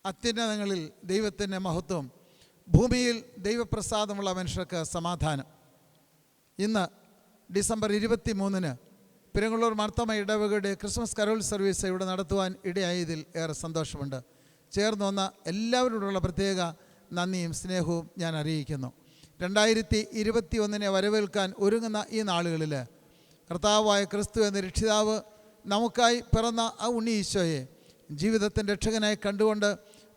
അത്യുന്നതങ്ങളിൽ ദൈവത്തിൻ്റെ മഹത്വം, ഭൂമിയിൽ ദൈവപ്രസാദമുള്ള മനുഷ്യർക്ക് സമാധാനം. ഇന്ന് ഡിസംബർ 23 പെരുങ്ങള്ളൂർ മാർത്തോമ ഇടവകയുടെ ക്രിസ്മസ് കരോൾ സർവീസ് ഇവിടെ നടത്തുവാൻ ഇടയായതിൽ ഏറെ സന്തോഷമുണ്ട്. ചേർന്ന് വന്ന എല്ലാവരോടുള്ള പ്രത്യേക നന്ദിയും സ്നേഹവും ഞാൻ അറിയിക്കുന്നു. 2021 വരവേൽക്കാൻ ഒരുങ്ങുന്ന ഈ നാളുകളിൽ കർത്താവായ ക്രിസ്തു എന്ന രക്ഷിതാവ് നമുക്കായി പിറന്ന ആ ഉണ്ണി ഈശോയെ ജീവിതത്തിൻ്റെ രക്ഷകനായി കണ്ടുകൊണ്ട്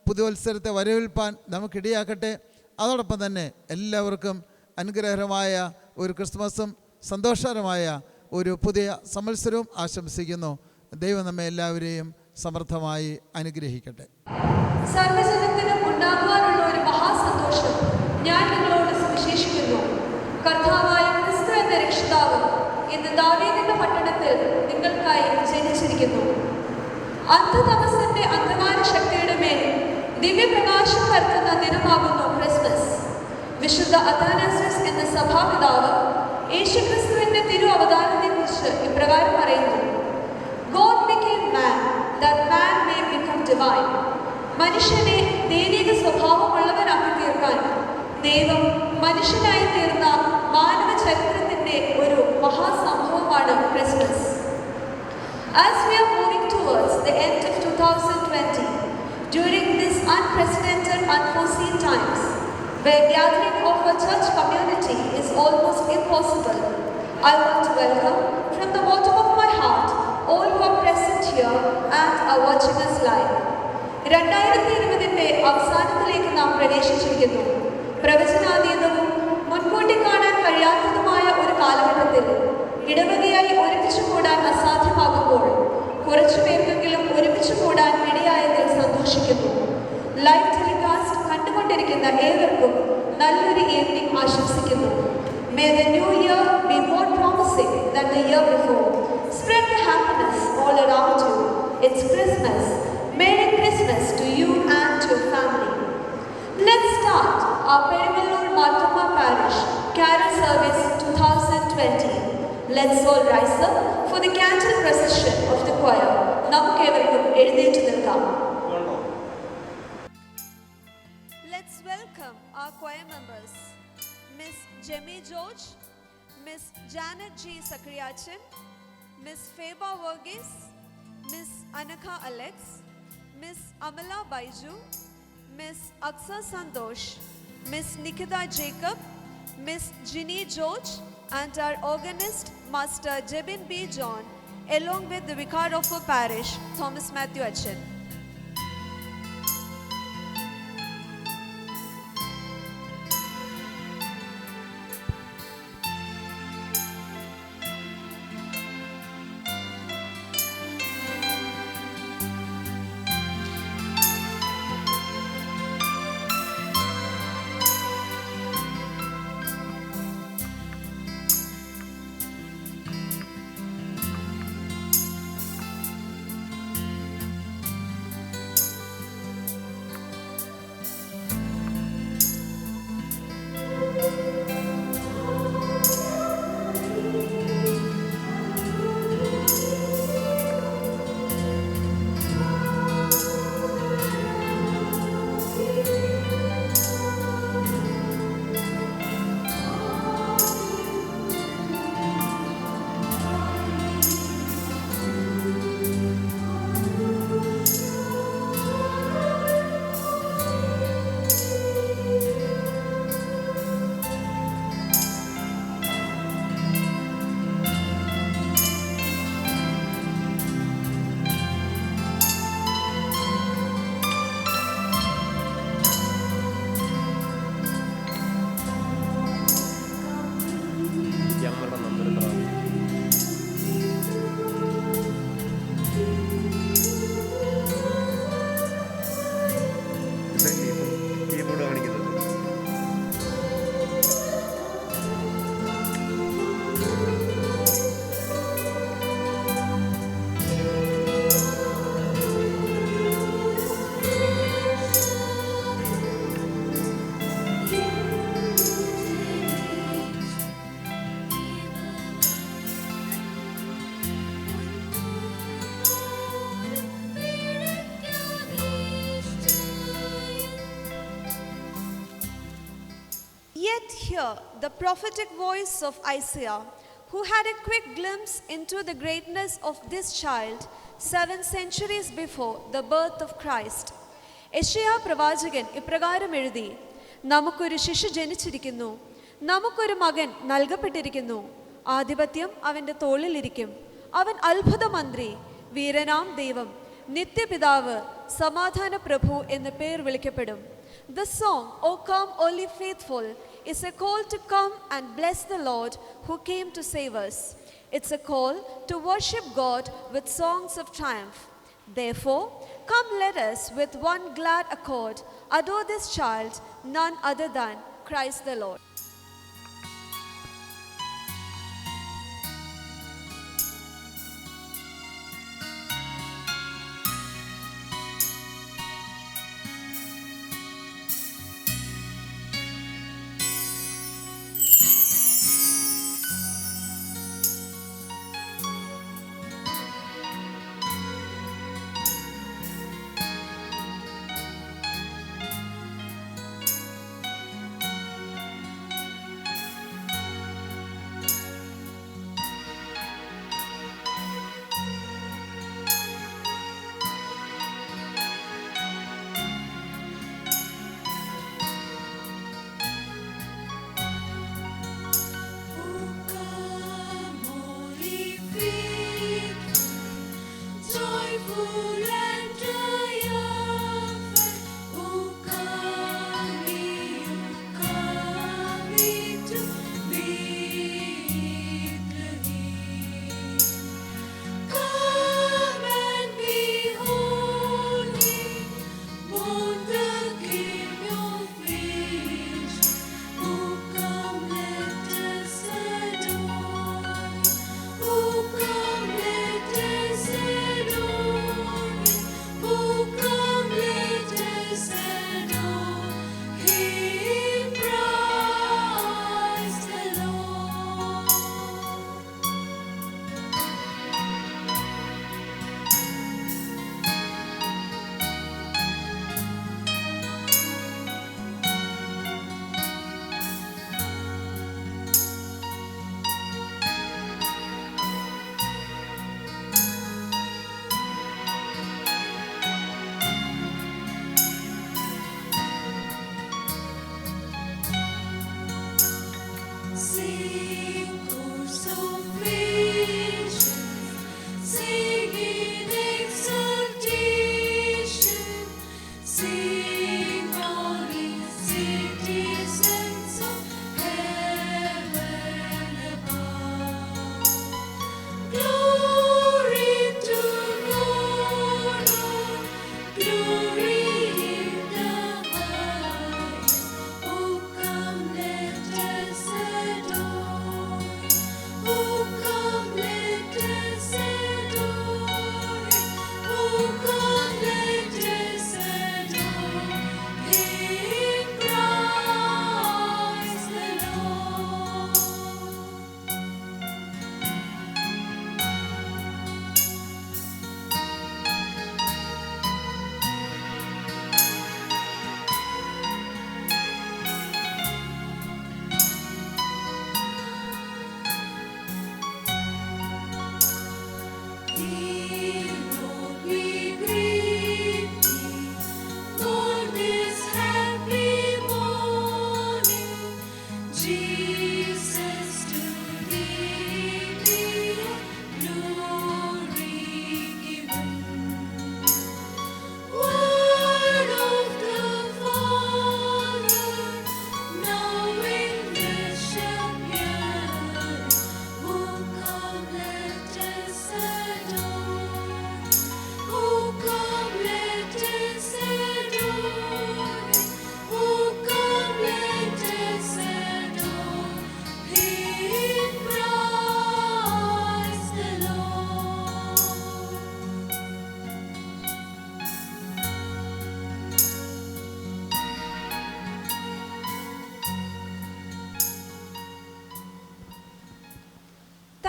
പുതുവത്സരത്തെ വരവേൽപ്പാൻ നമുക്കിടയാക്കട്ടെ. അതോടൊപ്പം തന്നെ എല്ലാവർക്കും അനുഗ്രഹകരമായ ഒരു ക്രിസ്മസും സന്തോഷകരമായ ഒരു പുതിയ സംവത്സരവും ആശംസിക്കുന്നു. ദൈവം നമ്മെ എല്ലാവരെയും സമൃദ്ധമായി അനുഗ്രഹിക്കട്ടെ. സർവ്വജനത്തിനും ഉണ്ടാകുവാനുള്ള ഒരു മഹാസന്തോഷം ഞാൻ നിങ്ങളോട് സുവിശേഷിക്കുന്നു. കർത്താവായ ക്രിസ്തു എന്ന രക്ഷിതാവ് ഇന്ന് ദാവീദിന്റെ പട്ടണത്തിൽ നിങ്ങൾക്കായി ജനിച്ചിരിക്കുന്നു. അന്ധതമസിന്റെ അന്ധകാര ശക്തിയുടെ മേൽ ദിവ്യപ്രകാശം പരത്തുന്ന ദിനമാകുന്നു ക്രിസ്മസ്. വിശുദ്ധ അഥാനാസ്യസ് എന്ന സഭാപിതാവ് യേശുക്രിസ്തുവിന്റെ തിരു അവതാരത്തെക്കുറിച്ച് ഇപ്രകാരം പറയുന്നു: God became man that man may become divine. മനുഷ്യനെ ദൈവിക സ്വഭാവമുള്ളവനാക്കി തീർക്കാൻ ദൈവം മനുഷ്യനായി തീർന്ന മാനവ ചരിത്രത്തിന്റെ ഒരു മഹാസംഭവമാണ് Christmas. As we are moving towards the end of 2020, during this unprecedented, unforeseen times, where gathering of a church community is almost impossible, I want to welcome from the bottom of my heart all who are present here and are watching us live. 2020 അവസാനത്തിലേക്ക് നാം പ്രവേശിച്ചിരിക്കുന്നു. പ്രവചനാതീതവും മുൻകൂട്ടി കാണാൻ കഴിയാത്തതുമായ ഒരു കാലഘട്ടത്തിൽ ഇടവകയായി ഒരുമിച്ച് കൂടാൻ അസാധ്യമാകുമ്പോൾ കുറച്ചു പേർക്കെങ്കിലും ഒരുമിച്ച് കൂടാൻ ഇടയായതിൽ സന്തോഷിക്കുന്നു. ലൈവ് ടെലികാസ്റ്റ് കണ്ടുകൊണ്ടിരിക്കുന്ന ഏവർക്കും നല്ലൊരു ഈവനിംഗ് ആശംസിക്കുന്നു. May the new year be more promising than the year before. Spread the happiness all around you. It's Christmas. Merry Christmas to you and to your family. Let's start our Perangallur Marthoma Parish Carol Service 2020. Let's all rise up for the candle procession of the choir. നമുക്കേവർക്കും എഴുന്നേറ്റ് നിൽക്കാം. Let's welcome our choir members, Miss Jemmy George, Miss Janet G. Sakriachan, Miss Feba Verghese, Miss Anaka Alex, Miss Amala Baiju, Miss Aksa Santosh, Miss Nikita Jacob, Miss Ginny George, and our organist, Master Jebin B. John, along with the Vicar of our parish, Thomas Matthew Achin. yet hear the prophetic voice of Isaiah, who had a quick glimpse into the greatness of this child 7 centuries before the birth of Christ. യെശയ്യാ പ്രവാചകൻ ഇപ്രകാരം എഴുതി: നമുക്കൊരു ശിശു ജനിച്ചിരിക്കുന്നു, നമുക്കൊരു മകൻ നൽകപ്പെട്ടിരിക്കുന്നു, ആധിപത്യം അവൻ്റെ തോളിലിരിക്കും. അവൻ അത്ഭുത മന്ത്രി, വീരനാം ദൈവം, നിത്യപിതാവ്, സമാധാന പ്രഭു എന്ന പേർ വിളിക്കപ്പെടും. The song, O come, O ye faithful, is a call to come and bless the Lord who came to save us. It's a call to worship God with songs of triumph. Therefore, come let us with one glad accord adore this child, none other than Christ the Lord.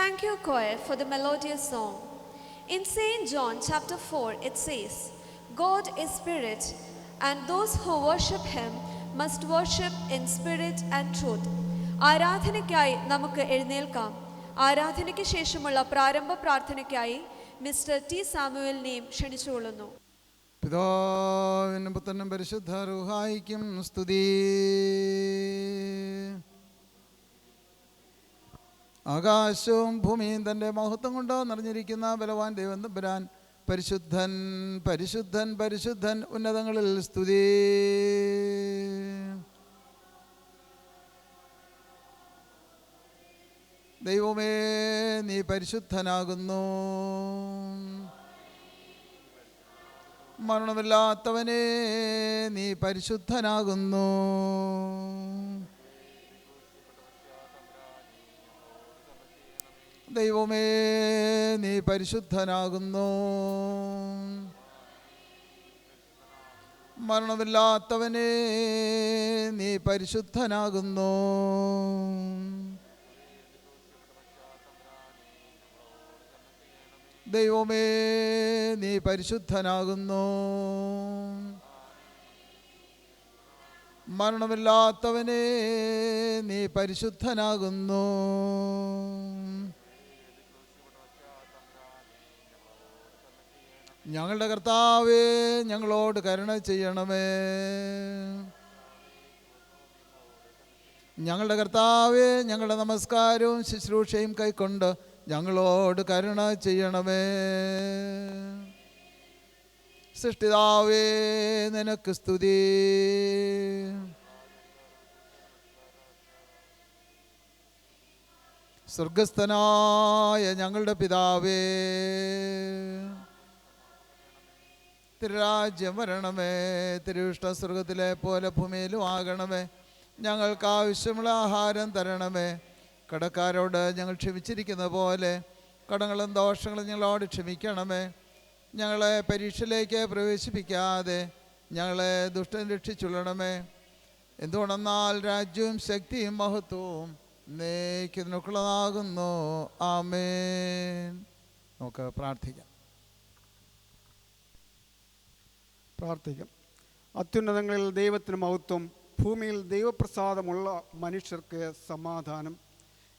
Thank you, choir, for the melodious song. In St. John chapter 4, it says, God is spirit, and those who worship him must worship in spirit and truth. ആരാധനയ്ക്കായി നമുക്ക് എഴുന്നേൽക്കാം. ആരാധനയ്ക്ക് ശേഷമുള്ള പ്രാരംഭ പ്രാർത്ഥനയ്ക്കായി mister T സാമുവലിനെയും ക്ഷണിച്ചുകൊള്ളുന്നു. പിതാവിനും പുത്രനും പരിശുദ്ധ റൂഹായിക്കും സ്തുതി. ആകാശവും ഭൂമിയും തൻ്റെ മഹത്വം കൊണ്ട് നിറഞ്ഞിരിക്കുന്ന ബലവാൻ ദൈവം തമ്പുരാൻ പരിശുദ്ധൻ പരിശുദ്ധൻ പരിശുദ്ധൻ ഉന്നതങ്ങളിൽ സ്തുതി. ദൈവമേ നീ പരിശുദ്ധനാകുന്നു. മരണമില്ലാത്തവനെ നീ പരിശുദ്ധനാകുന്നു. ദൈവമേ നീ പരിശുദ്ധനാകുന്നു. മരണമില്ലാത്തവനെ നീ പരിശുദ്ധനാകുന്നു. ദൈവമേ നീ പരിശുദ്ധനാകുന്നു. മരണമില്ലാത്തവനെ നീ പരിശുദ്ധനാകുന്നു. ഞങ്ങളുടെ കർത്താവേ ഞങ്ങളോട് കരുണ ചെയ്യണമേ. ഞങ്ങളുടെ കർത്താവേ ഞങ്ങളുടെ നമസ്കാരവും ശുശ്രൂഷയും കൈക്കൊണ്ട് ഞങ്ങളോട് കരുണ ചെയ്യണമേ. സൃഷ്ടിതാവേ നിനക്ക് സ്തുതി. സ്വർഗസ്ഥനായ ഞങ്ങളുടെ പിതാവേ, തിരുരാജ്യം വരണമേ. തിരുവിഷ്ട സ്വർഗത്തിലെ പോലെ ഭൂമിയിലും ആകണമേ. ഞങ്ങൾക്ക് ആവശ്യമുള്ള ആഹാരം തരണമേ. കടക്കാരോട് ഞങ്ങൾ ക്ഷമിച്ചിരിക്കുന്ന പോലെ കടങ്ങളും ദോഷങ്ങളും ഞങ്ങളോട് ക്ഷമിക്കണമേ. ഞങ്ങളെ പരീക്ഷയിലേക്ക് പ്രവേശിപ്പിക്കാതെ ഞങ്ങളെ ദുഷ്ടൻ രക്ഷിച്ചുള്ളണമേ. എന്തുകൊണ്ടെന്നാൽ രാജ്യവും ശക്തിയും മഹത്വവും എന്നേക്കുള്ളതാകുന്നു. ആമേൻ. നമുക്ക് പ്രാർത്ഥിക്കാം. അത്യുന്നതങ്ങളിൽ ദൈവത്തിന് മഹത്വം, ഭൂമിയിൽ ദൈവപ്രസാദമുള്ള മനുഷ്യർക്ക് സമാധാനം.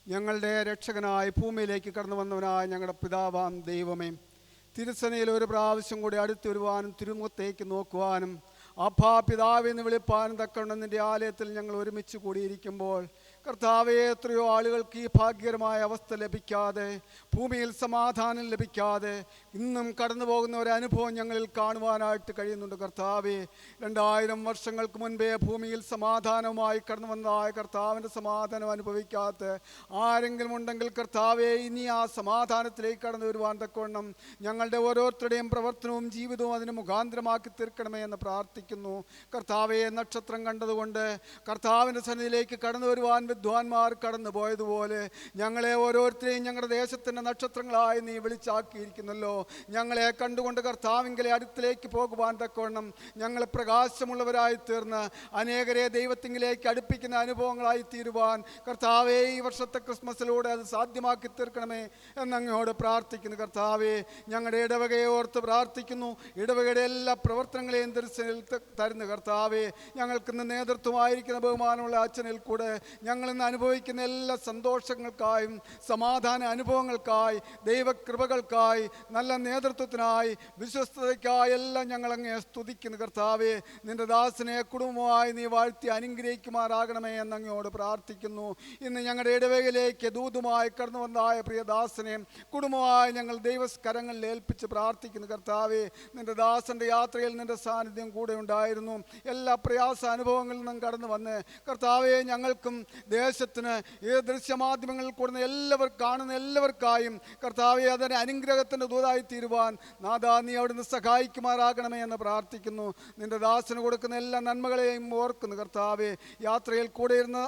ഞങ്ങളുടെ രക്ഷകനായി ഭൂമിയിലേക്ക് കടന്നു വന്നവനായ ഞങ്ങളുടെ പിതാവാം ദൈവമേ, തിരുസനയിൽ ഒരു പ്രാവശ്യം കൂടി അടുത്ത് വരുവാനും തിരുമുഖത്തേക്ക് നോക്കുവാനും അപ്പാ പിതാവെന്ന് വിളിപ്പാനും തക്കവണ്ണം നിൻ്റെ ആലയത്തിൽ ഞങ്ങൾ ഒരുമിച്ച് കൂടിയിരിക്കുമ്പോൾ കർത്താവേ, എത്രയോ ആളുകൾക്ക് ഈ ഭാഗ്യകരമായ അവസ്ഥ ലഭിക്കാതെ, ഭൂമിയിൽ സമാധാനം ലഭിക്കാതെ ഇന്നും കടന്നു പോകുന്ന ഒരു അനുഭവം ഞങ്ങളിൽ കാണുവാനായിട്ട് കഴിയുന്നുണ്ട്. കർത്താവേ, 2000 വർഷങ്ങൾക്ക് മുൻപേ ഭൂമിയിൽ സമാധാനവുമായി കടന്നു വന്നതായ കർത്താവിൻ്റെ സമാധാനം അനുഭവിക്കാത്ത ആരെങ്കിലും ഉണ്ടെങ്കിൽ കർത്താവേ, ഇനി ആ സമാധാനത്തിലേക്ക് കടന്നു വരുവാൻ തക്കവണ്ണം ഞങ്ങളുടെ ഓരോരുത്തരുടെയും പ്രവർത്തനവും ജീവിതവും അതിന് മുഖാന്തരമാക്കി തീർക്കണമേ എന്ന് പ്രാർത്ഥിക്കുന്നു. കർത്താവേ, നക്ഷത്രം കണ്ടതുകൊണ്ട് കർത്താവിൻ്റെ സന്നിധിയിലേക്ക് കടന്നു വരുവാൻ വിദ്വാൻമാർ കടന്നു പോയതുപോലെ ഞങ്ങളെ ഓരോരുത്തരെയും ഞങ്ങളുടെ ദേശത്തിൻ്റെ നക്ഷത്രങ്ങളായി നീ വിളിച്ചാക്കിയിരിക്കുന്നല്ലോ. ഞങ്ങളെ കണ്ടുകൊണ്ട് കർത്താവിൻ്റെ അടുത്തിലേക്ക് പോകുവാൻ തക്കവണ്ണം ഞങ്ങളെ പ്രകാശമുള്ളവരായി തീർന്ന് അനേകരെ ദൈവത്തിങ്കിലേക്ക് അടുപ്പിക്കുന്ന അനുഭവങ്ങളായി തീരുവാൻ കർത്താവേ, ഈ വർഷത്തെ ക്രിസ്മസിലൂടെ അത് സാധ്യമാക്കി തീർക്കണമേ എന്നങ്ങോട് പ്രാർത്ഥിക്കുന്നു. കർത്താവേ, ഞങ്ങളുടെ ഇടവകയെ ഓർത്ത് പ്രാർത്ഥിക്കുന്നു. ഇടവകയുടെ എല്ലാ പ്രവർത്തനങ്ങളെയും ദർശനത്തിൽ തരുന്ന കർത്താവേ, ഞങ്ങൾക്കിന്ന് നേതൃത്വമായിരിക്കുന്ന ബഹുമാനമുള്ള അച്ഛനിൽ കൂടെ ഞങ്ങളിന്ന് അനുഭവിക്കുന്ന എല്ലാ സന്തോഷങ്ങൾക്കായും സമാധാന അനുഭവങ്ങൾക്കായി ദൈവകൃപകൾക്കായി നല്ല നേതൃത്വത്തിനായി വിശ്വസ്തതയ്ക്കായി എല്ലാം ഞങ്ങളങ്ങേ സ്തുതിക്കുന്നു. കർത്താവേ, നിൻ്റെ ദാസനെ കുടുംബമായി നീ വാഴ്ത്തി അനുഗ്രഹിക്കുമാറാകണമേ എന്നങ്ങോട് പ്രാർത്ഥിക്കുന്നു. ഇന്ന് ഞങ്ങളുടെ ഇടവകയിലേക്ക് ദൂതുമായി കടന്നു വന്നതായ പ്രിയദാസനെ കുടുംബമായി ഞങ്ങൾ ദൈവകരങ്ങളിൽ ഏൽപ്പിച്ച് പ്രാർത്ഥിക്കുന്നു. കർത്താവേ, നിൻ്റെ ദാസൻ്റെ യാത്രയിൽ നിൻ്റെ സാന്നിധ്യം കൂടെ ഉണ്ടായിരുന്നു. എല്ലാ പ്രയാസ അനുഭവങ്ങളിൽ നിന്നും കടന്നു വന്ന് കർത്താവേ, ഞങ്ങൾക്കും ദേശത്തിന് ഈ ദൃശ്യമാധ്യമങ്ങളിൽ കൂടുന്ന കാണുന്ന എല്ലാവർക്കായും കർത്താവെ, അതിൻ്റെ അനുഗ്രഹത്തിൻ്റെ ദൂതായി തീരുവാൻ നാഥാ നീ അവിടുന്ന് സഹായിക്കുമാറാകണമേ എന്ന് പ്രാർത്ഥിക്കുന്നു. നിൻ്റെ ദാസന് കൊടുക്കുന്ന എല്ലാ നന്മകളെയും ഓർക്കുന്നു. കർത്താവെ, യാത്രയിൽ കൂടെ ഇരുന്ന്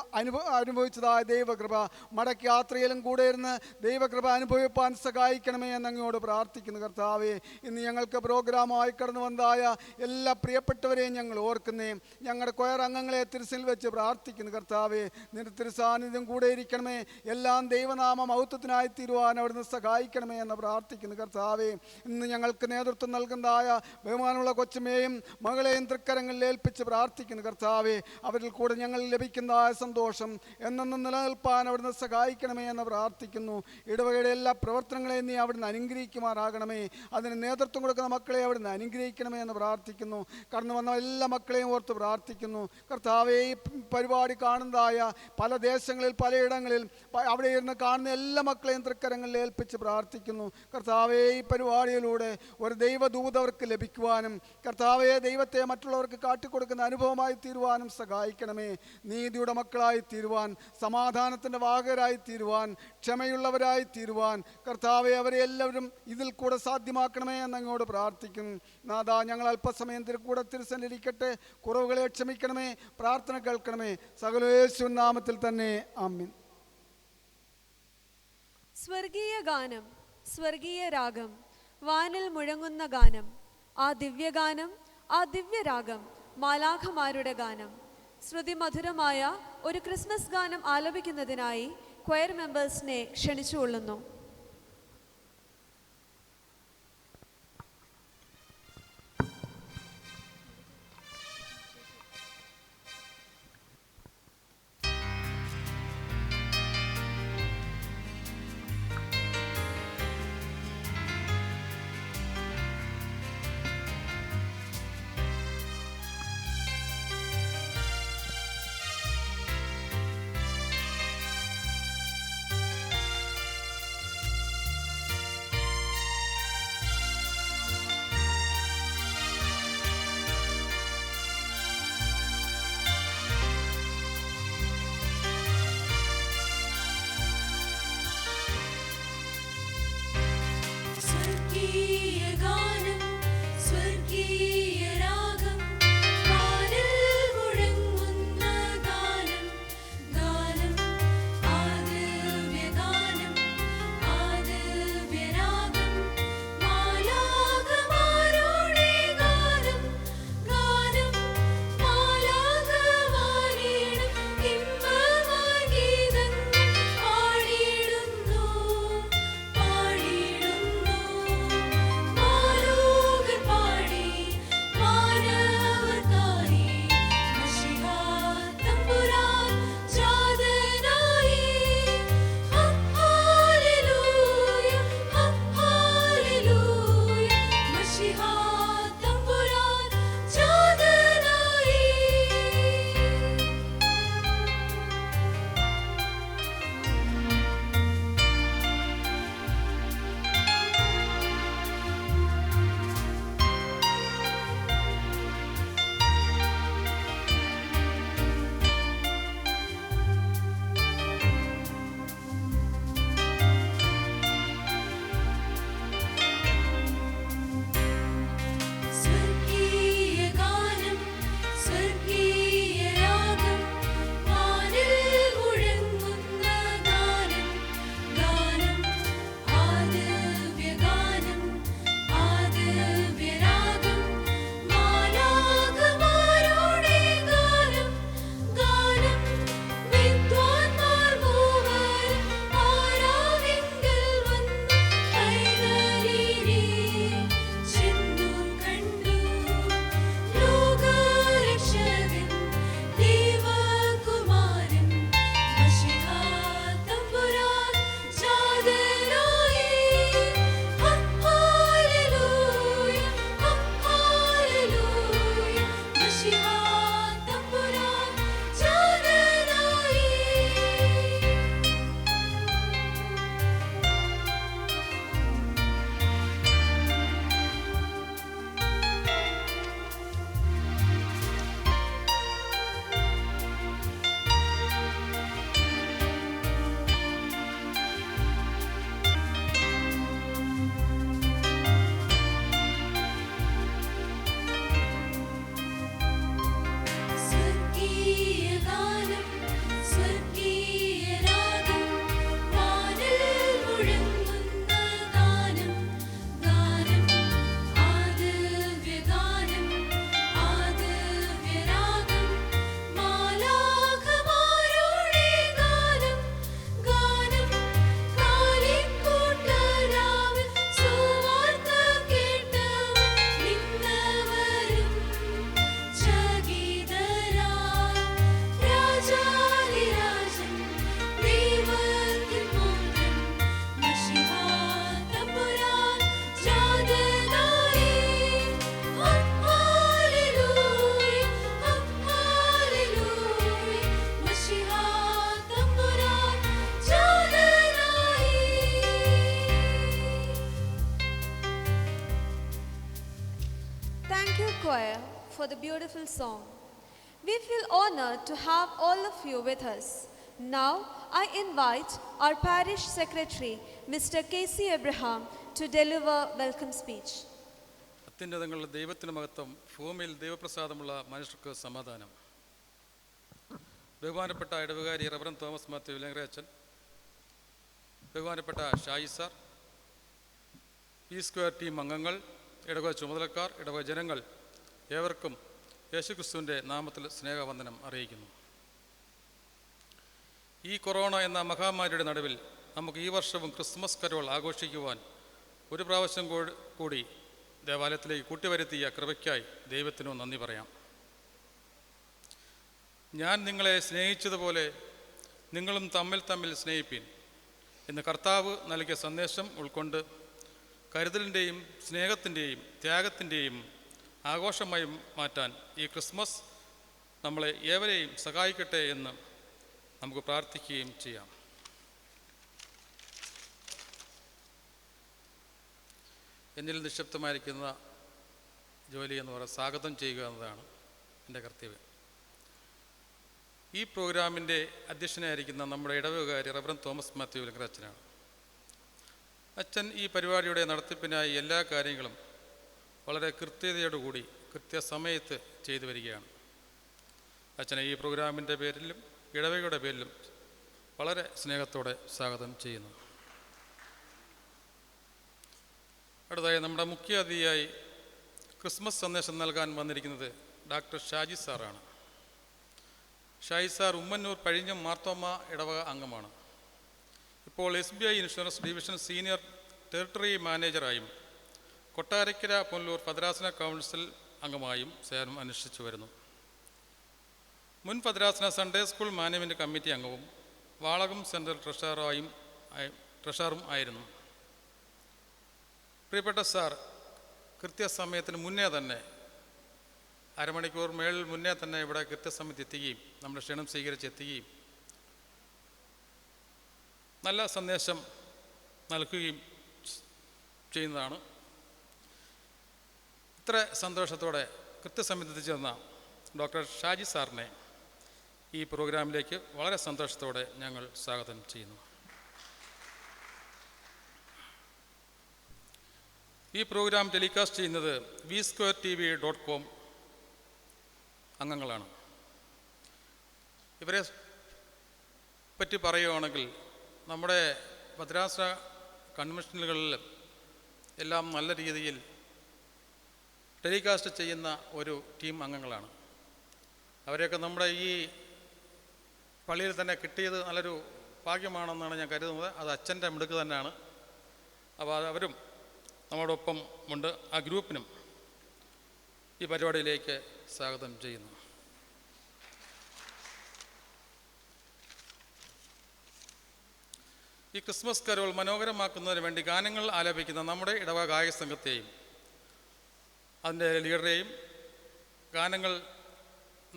അനുഭവിച്ചതായ ദൈവകൃപ മടക്കി യാത്രയിലും കൂടെ ഇരുന്ന് ദൈവകൃപ അനുഭവിപ്പാൻ സഹായിക്കണമേ എന്നങ്ങോട് പ്രാർത്ഥിക്കുന്നു. കർത്താവെ, ഇന്ന് ഞങ്ങൾക്ക് പ്രോഗ്രാമായി കടന്നു വന്നതായ എല്ലാ പ്രിയപ്പെട്ടവരെയും ഞങ്ങൾ ഓർക്കുന്നേ. ഞങ്ങളുടെ കൊയർ അംഗങ്ങളെ തിരുസിൽ വെച്ച് പ്രാർത്ഥിക്കുന്നു. കർത്താവെ, നിൻ്റെ നിന്റെ തിരുസാന്നിധ്യം കൂടെ ഇരിക്കണമേ. എല്ലാം ദൈവനാമ മഹത്വത്തിനായി തീരുവാൻ അവിടുന്ന് സഹായിക്കണമേ എന്ന് പ്രാർത്ഥിക്കുന്നു. കർത്താവേ, ഇന്ന് ഞങ്ങൾക്ക് നേതൃത്വം നൽകുന്നതായ ബഹുമാനമുള്ള കൊച്ചുമേയും മകളെയും തൃക്കരങ്ങളിൽ ഏൽപ്പിച്ച് പ്രാർത്ഥിക്കുന്നു. കർത്താവേ, അവരിൽ കൂടെ ഞങ്ങൾ ലഭിക്കുന്നതായ സന്തോഷം എന്നെന്നും നിലനിൽപ്പാൻ അവിടുന്ന് സഹായിക്കണമേ എന്ന് പ്രാർത്ഥിക്കുന്നു. ഇടവകയുടെ എല്ലാ പ്രവർത്തനങ്ങളെയും നീ അവിടുന്ന് അനുഗ്രഹിക്കുമാറാകണമേ. അതിന് നേതൃത്വം കൊടുക്കുന്ന മക്കളെ അവിടുന്ന് അനുഗ്രഹിക്കണമേ എന്ന് പ്രാർത്ഥിക്കുന്നു. കടന്നു വന്ന എല്ലാ മക്കളെയും ഓർത്ത് പ്രാർത്ഥിക്കുന്നു. കർത്താവേ, ഈ പരിപാടി കാണുന്നതായ പല ദേശങ്ങളിൽ പലയിടങ്ങളിൽ അവിടെ ഇരുന്ന് കാണുന്ന എല്ലാ മക്കളെയും തൃക്കരങ്ങളിൽ ഏൽപ്പിച്ച് പ്രാർത്ഥിക്കുന്നു. കർത്താവേ, ഈ പരിപാടിയിലൂടെ ഒരു ദൈവദൂത അവർക്ക് ലഭിക്കുവാനും കർത്താവേ, ദൈവത്തെ മറ്റുള്ളവർക്ക് കാട്ടിക്കൊടുക്കുന്ന അനുഭവമായി തീരുവാനും സഹായിക്കണമേ. നീതിയുടെ മക്കളായി തീരുവാൻ, സമാധാനത്തിൻ്റെ വാഹകരായി തീരുവാൻ, ക്ഷമയുള്ളവരായി തീരുവാൻ കർത്താവെ അവരെ എല്ലാവരും ഇതിൽ കൂടെ സാധ്യമാക്കണമേ എന്നങ്ങോട് പ്രാർത്ഥിക്കുന്നു. നാഥാ, ഞങ്ങൾ അല്പസമയം കൂടെ തിരുസന്നിരിക്കട്ടെ. കുറവുകളെ ക്ഷമിക്കണമേ, പ്രാർത്ഥന കേൾക്കണമേ. സകല യേശുവിൻ നാമത്തിൽ തന്നെ ആമേൻ. സ്വർഗീയ ഗാനം, സ്വർഗീയ രാഗം, വാനിൽ മുഴങ്ങുന്ന ഗാനം, ആ ദിവ്യഗാനം, ആ ദിവ്യരാഗം, മാലാഖമാരുടെ ഗാനം. ശ്രുതിമധുരമായ ഒരു ക്രിസ്മസ് ഗാനം ആലപിക്കുന്നതിനായി choir മെമ്പേഴ്സിനെ ക്ഷണിച്ചുകൊള്ളുന്നു. the beautiful song. We feel honored to have all of you with us. Now, I invite our parish secretary, Mr. K.C. Abraham, to deliver welcome speech. അത്യുന്നതങ്ങളുടെ ദൈവത്തിന് മഹത്വം, ഭൂമിയിൽ ദൈവപ്രസാദമുള്ള മനുഷ്യർക്ക് സമാധാനം. ബഹുമാനപ്പെട്ട ഇടവകാരി റവറൻ തോമസ് മാത്യു വിലങ്ങരച്ചൻ, ബഹുമാനപ്പെട്ട Shaji sir, P square team അംഗങ്ങൾ, ഇടവക ചുമതലക്കാർ, ഇടവക ജനങ്ങൾ, ഏവർക്കും യേശുക്രിസ്തുവിൻ്റെ നാമത്തിൽ സ്നേഹവന്ദനം അറിയിക്കുന്നു. ഈ കൊറോണ എന്ന മഹാമാരിയുടെ നടുവിൽ നമുക്ക് ഈ വർഷവും ക്രിസ്മസ് കരോൾ ആഘോഷിക്കുവാൻ ഒരു പ്രാവശ്യം കൂടി ദേവാലയത്തിലേക്ക് കൂട്ടിവരുത്തിയ കൃപയ്ക്കായി ദൈവത്തിനു നന്ദി പറയാം. ഞാൻ നിങ്ങളെ സ്നേഹിച്ചതുപോലെ നിങ്ങളും തമ്മിൽ സ്നേഹിപ്പീൻ എന്ന് കർത്താവ് നൽകിയ സന്ദേശം ഉൾക്കൊണ്ട് കരുതലിൻ്റെയും സ്നേഹത്തിൻ്റെയും ത്യാഗത്തിൻ്റെയും ആഘോഷമായി മാറ്റാൻ ഈ ക്രിസ്മസ് നമ്മളെ ഏവരെയും സഹായിക്കട്ടെ എന്ന് നമുക്ക് പ്രാർത്ഥിക്കുകയും ചെയ്യാം. എന്നിൽ നിശബ്ദമായിരിക്കുന്ന ജോലി എന്ന് പറയുന്നത് സ്വാഗതം ചെയ്യുക എന്നതാണ് എൻ്റെ കർത്തവ്യം. ഈ പ്രോഗ്രാമിൻ്റെ അധ്യക്ഷനായിരിക്കുന്ന നമ്മുടെ ഇടവകാരി റവറൻ തോമസ് മാത്യു വിലങ്ങരച്ചനാണ്. അച്ഛൻ ഈ പരിപാടിയുടെ നടത്തിപ്പിനായി എല്ലാ കാര്യങ്ങളും വളരെ കൃത്യതയോടുകൂടി കൃത്യസമയത്ത് ചെയ്തു വരികയാണ്. അച്ഛനെ ഈ പ്രോഗ്രാമിൻ്റെ പേരിലും ഇടവകയുടെ പേരിലും വളരെ സ്നേഹത്തോടെ സ്വാഗതം ചെയ്യുന്നു. അടുത്തതായി നമ്മുടെ മുഖ്യ അതിഥിയായി ക്രിസ്മസ് സന്ദേശം നൽകാൻ വന്നിരിക്കുന്നത് ഡോക്ടർ ഷാജി സാറാണ്. ഷാജി സാർ ഉമ്മന്നൂർ പഴിഞ്ഞം മാർത്തോമ ഇടവക അംഗമാണ്. ഇപ്പോൾ SBI insurance division senior territory മാനേജറായും കൊട്ടാരക്കര പുനലൂർ ഭദ്രാസന കൗൺസിൽ അംഗമായും സേവനം അനുഷ്ഠിച്ചു വരുന്നു. മുൻ ഭദ്രാസന സൺഡേ സ്കൂൾ മാനേജ്മെൻറ്റ് കമ്മിറ്റി അംഗവും വാളകം സെൻട്രൽ ട്രഷററും ആയിരുന്നു. പ്രിയപ്പെട്ട സാർ കൃത്യസമയത്തിന് മുന്നേ തന്നെ അരമണിക്കൂർ മേളിൽ മുന്നേ തന്നെ ഇവിടെ കൃത്യസമയത്ത് എത്തുകയും നമ്മുടെ ക്ഷണം സ്വീകരിച്ചെത്തുകയും നല്ല സന്ദേശം നൽകുകയും ചെയ്യുന്നതാണ്. ഇത്ര സന്തോഷത്തോടെ കൃത്യസമയത്ത് എത്തിച്ചേർന്ന ഡോക്ടർ ഷാജി സാറിനെ ഈ പ്രോഗ്രാമിലേക്ക് വളരെ സന്തോഷത്തോടെ ഞങ്ങൾ സ്വാഗതം ചെയ്യുന്നു. ഈ പ്രോഗ്രാം ടെലികാസ്റ്റ് ചെയ്യുന്നത് vsquaretv.com അംഗങ്ങളാണ്. ഇവരെ പറ്റി പറയുകയാണെങ്കിൽ നമ്മുടെ ഭദ്രാസന കൺവെൻഷനുകളിൽ എല്ലാം നല്ല രീതിയിൽ ടെലികാസ്റ്റ് ചെയ്യുന്ന ഒരു ടീം അംഗങ്ങളാണ്. അവരെയൊക്കെ നമ്മുടെ ഈ പള്ളിയിൽ തന്നെ കിട്ടിയത് നല്ലൊരു ഭാഗ്യമാണെന്നാണ് ഞാൻ കരുതുന്നത്. അത് അച്ഛൻ്റെ മിടുക്ക് തന്നെയാണ്. അപ്പോൾ അവരും നമ്മോടൊപ്പം ഉണ്ട്. ആ ഗ്രൂപ്പിനും ഈ പരിപാടിയിലേക്ക് സ്വാഗതം ചെയ്യുന്നു. ഈ ക്രിസ്മസ് കരോൾ മനോഹരമാക്കുന്നതിന് വേണ്ടി ഗാനങ്ങൾ ആലപിക്കുന്ന നമ്മുടെ ഇടവക ഗായക സംഘത്തെയും അതിൻ്റെ ലീഡറെയും ഗാനങ്ങൾ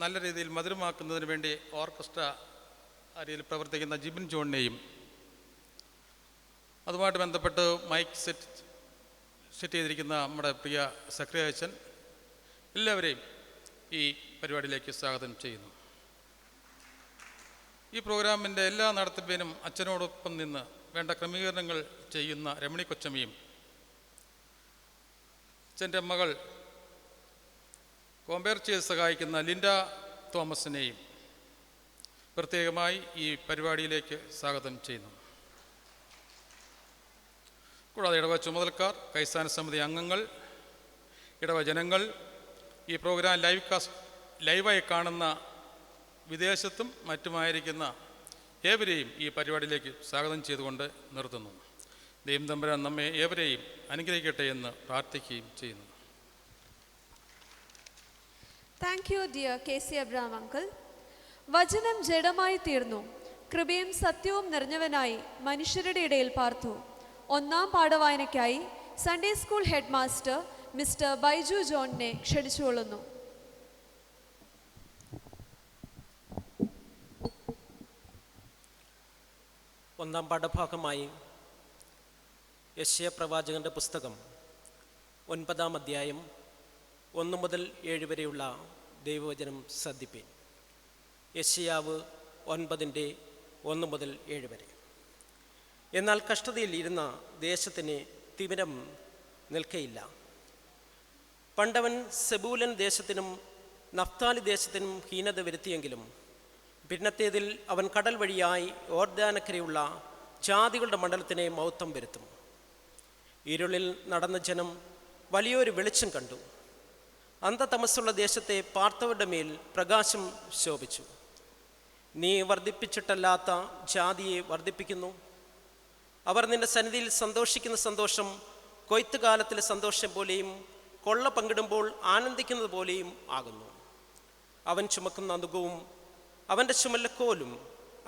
നല്ല രീതിയിൽ മധുരമാക്കുന്നതിന് വേണ്ടി ഓർക്കസ്ട്ര അരിയിൽ പ്രവർത്തിക്കുന്ന ജിബിൻ ജോണിനെയും അതുമായിട്ട് ബന്ധപ്പെട്ട് മൈക്ക് സെറ്റ് ചെയ്തിരിക്കുന്ന നമ്മുടെ പ്രിയ സെക്രട്ടറി അച്ഛൻ എല്ലാവരെയും ഈ പരിപാടിയിലേക്ക് സ്വാഗതം ചെയ്യുന്നു. ഈ പ്രോഗ്രാമിൻ്റെ എല്ലാ നടത്തിപ്പിനും അച്ഛനോടൊപ്പം നിന്ന് വേണ്ട ക്രമീകരണങ്ങൾ ചെയ്യുന്ന രമണി കൊച്ചമ്മയും അച്ഛൻ്റെ മകൾ കോമ്പയർ ചെയ്ത് സഹായിക്കുന്ന ലിൻഡ തോമസിനെയും പ്രത്യേകമായി ഈ പരിപാടിയിലേക്ക് സ്വാഗതം ചെയ്യുന്നു. കൂടാതെ ഇടവ ചുമതലക്കാർ, കൈസാന സമിതി അംഗങ്ങൾ, ഇടവ ജനങ്ങൾ, ഈ പ്രോഗ്രാം ലൈവായി കാണുന്ന വിദേശത്തും മറ്റുമായിരിക്കുന്ന ഏവരെയും ഈ പരിപാടിയിലേക്ക് സ്വാഗതം ചെയ്തുകൊണ്ട് നിർത്തുന്നു. ദൈവം തമ്പുരാൻ നമ്മെ ഏവരെയും അനുഗ്രഹിക്കട്ടെ എന്ന് പ്രാർത്ഥിക്കുകയും ചെയ്യുന്നു. Thank you, dear K.C. Abraham uncle. വചനം ജഡമായി തീർന്നു, കൃപയും സത്യവും നിറഞ്ഞവനായി മനുഷ്യരുടെ ഇടയിൽ പാർത്തു. ഒന്നാം പാഠവായനയ്ക്കായി Sunday school head master mister Baiju ജോണിനെ ക്ഷണിച്ചുകൊള്ളുന്നു. ഒന്നാം പാഠഭാഗമായി യെശയ്യാ പ്രവാചകന്റെ പുസ്തകം 9-ാം അധ്യായം 1 മുതൽ 7 വരെയുള്ള ദൈവവചനം ശ്രദ്ധിപ്പീൻ. യെശയ്യാവ് 9 1 മുതൽ 7 വരെ. എന്നാൽ കഷ്ടതയിൽ ഇരുന്ന ദേശത്തിന് തിമിരം നിൽക്കയില്ല. പണ്ടവൻ സെബൂലൻ ദേശത്തിനും നഫ്താലി ദേശത്തിനും ഹീനത വരുത്തിയെങ്കിലും പിന്നത്തേതിൽ അവൻ കടൽ വഴിയായി യോർദാനക്കരയുള്ള ജാതികളുടെ മണ്ഡലത്തിനെ മഹത്വം വരുത്തും. ഇരുളിൽ നടന്ന ജനം വലിയൊരു വെളിച്ചം കണ്ടു. അന്ധതമസ്സുള്ള ദേശത്തെ പാർത്തവരുടെ മേൽ പ്രകാശം ശോഭിച്ചു. നീ വർദ്ധിപ്പിച്ചിട്ടല്ലാത്ത ജാതിയെ വർദ്ധിപ്പിക്കുന്നു. അവർ നിന്റെ സന്നിധിയിൽ സന്തോഷിക്കുന്ന സന്തോഷം കൊയ്ത്തുകാലത്തിലെ സന്തോഷം പോലെയും കൊള്ള പങ്കിടുമ്പോൾ ആനന്ദിക്കുന്നത് പോലെയും ആകുന്നു. അവൻ ചുമക്കുന്ന നുകവും അവൻ്റെ ചുമലക്കോലും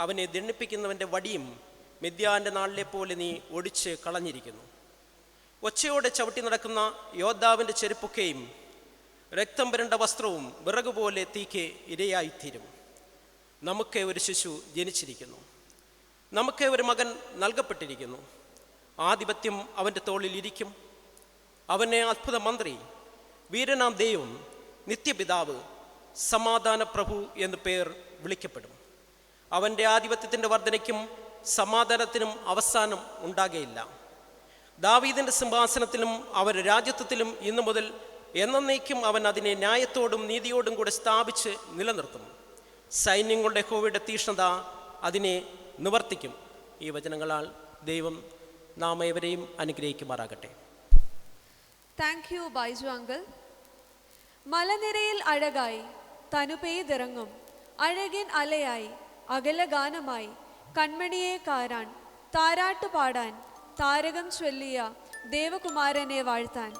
അവനെ ദണ്ഡിപ്പിക്കുന്നവൻ്റെ വടിയും മിദ്യാൻ്റെ നാളിലെ പോലെ നീ ഒടിച്ച് കളഞ്ഞിരിക്കുന്നു. ഒച്ചയോടെ ചവിട്ടി നടക്കുന്ന യോദ്ധാവിൻ്റെ ചെരുപ്പൊക്കെയും രക്തം പുരണ്ട വസ്ത്രവും വിറകുപോലെ തീക്ക് ഇരയായിത്തീരും. നമുക്ക് ഒരു ശിശു ജനിച്ചിരിക്കുന്നു, നമുക്ക് ഒരു മകൻ നൽകപ്പെട്ടിരിക്കുന്നു. ആധിപത്യം അവൻ്റെ തോളിൽ ഇരിക്കും. അവനെ അത്ഭുത മന്ത്രി, വീരനാം ദൈവം, നിത്യപിതാവ്, സമാധാന പ്രഭു എന്നു പേർ വിളിക്കപ്പെടും. അവൻ്റെ ആധിപത്യത്തിൻ്റെ വർധനയ്ക്കും സമാധാനത്തിനും അവസാനം ഉണ്ടാകുകയില്ല. ദാവീദിൻ്റെ സിംഹാസനത്തിലും അവൻ്റെ രാജ്യത്വത്തിലും ഇന്നു മുതൽ എന്നേക്കും അവൻ അതിനെ ന്യായത്തോടും നീതിയോടും കൂടെ സ്ഥാപിച്ച് നിലനിർത്തും. സൈന്യങ്ങളുടെ യഹോവയുടെ തീക്ഷ്ണത അതിനെ നിവർത്തിക്കും. ഈ വചനങ്ങളാൽ ദൈവം നാം ഏവരെയും അനുഗ്രഹിക്കുമാറാകട്ടെ. Thank you Baiju uncle. മലനിരയിൽ അഴകായി തനു പെയ്തിറങ്ങും അഴകിൻ അലയായി അകലഗാനമായി കൺമണിയെ കാരാൻ താരാട്ട് പാടാൻ താരകം ചൊല്ലിയ ദേവകുമാരനെ വാഴ്ത്താൻ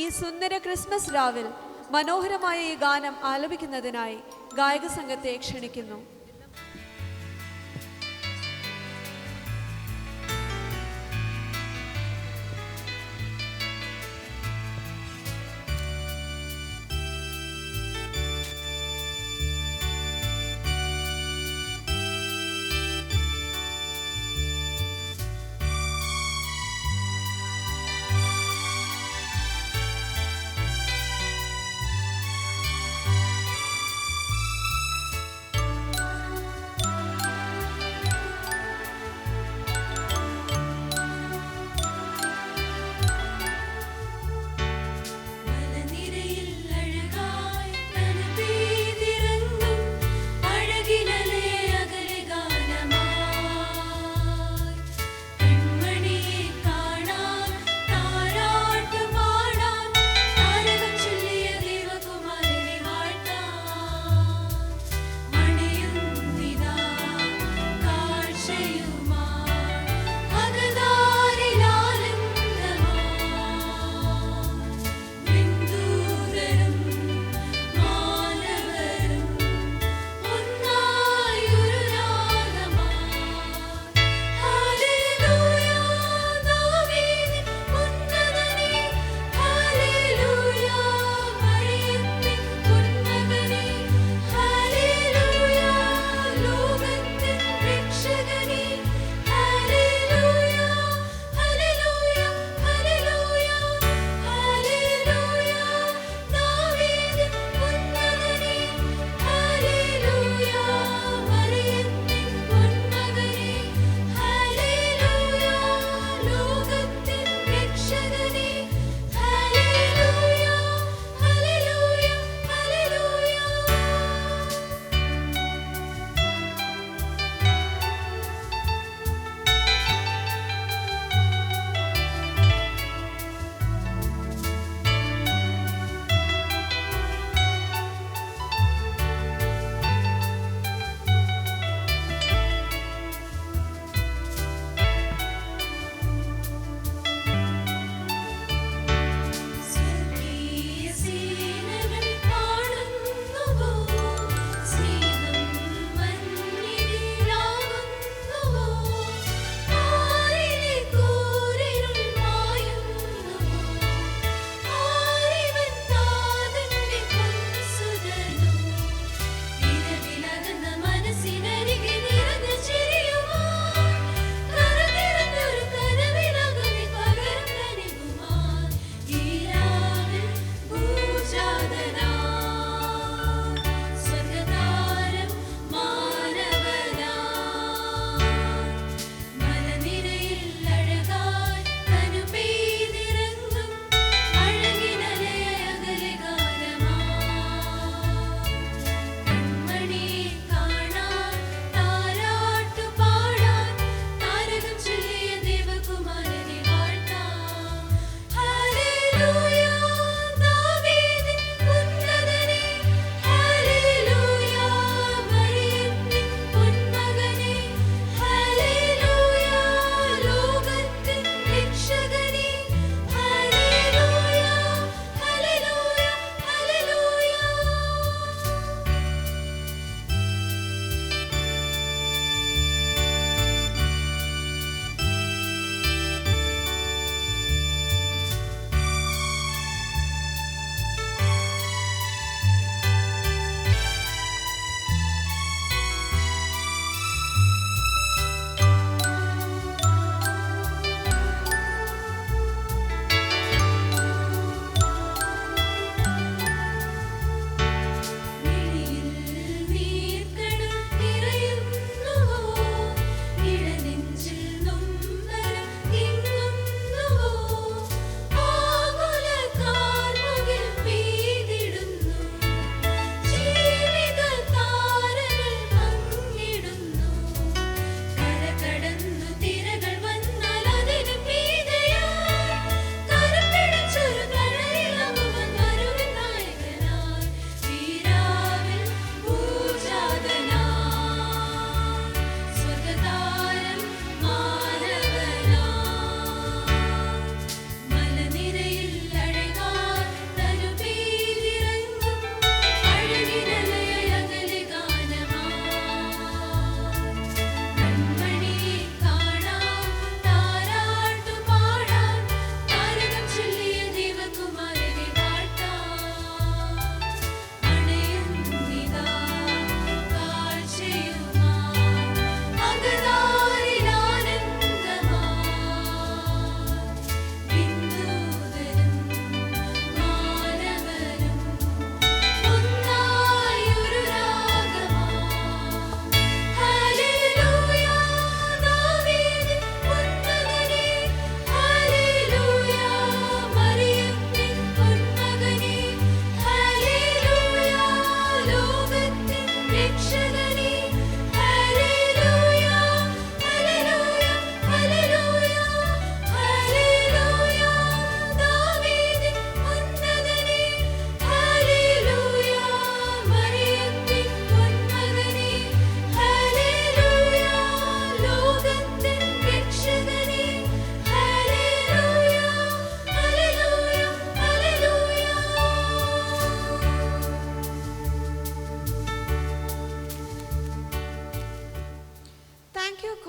ഈ സുന്ദര ക്രിസ്മസ് രാവിൽ മനോഹരമായ ഈ ഗാനം ആലപിക്കുന്നതിനായി ഗായക സംഘത്തെ ക്ഷണിക്കുന്നു.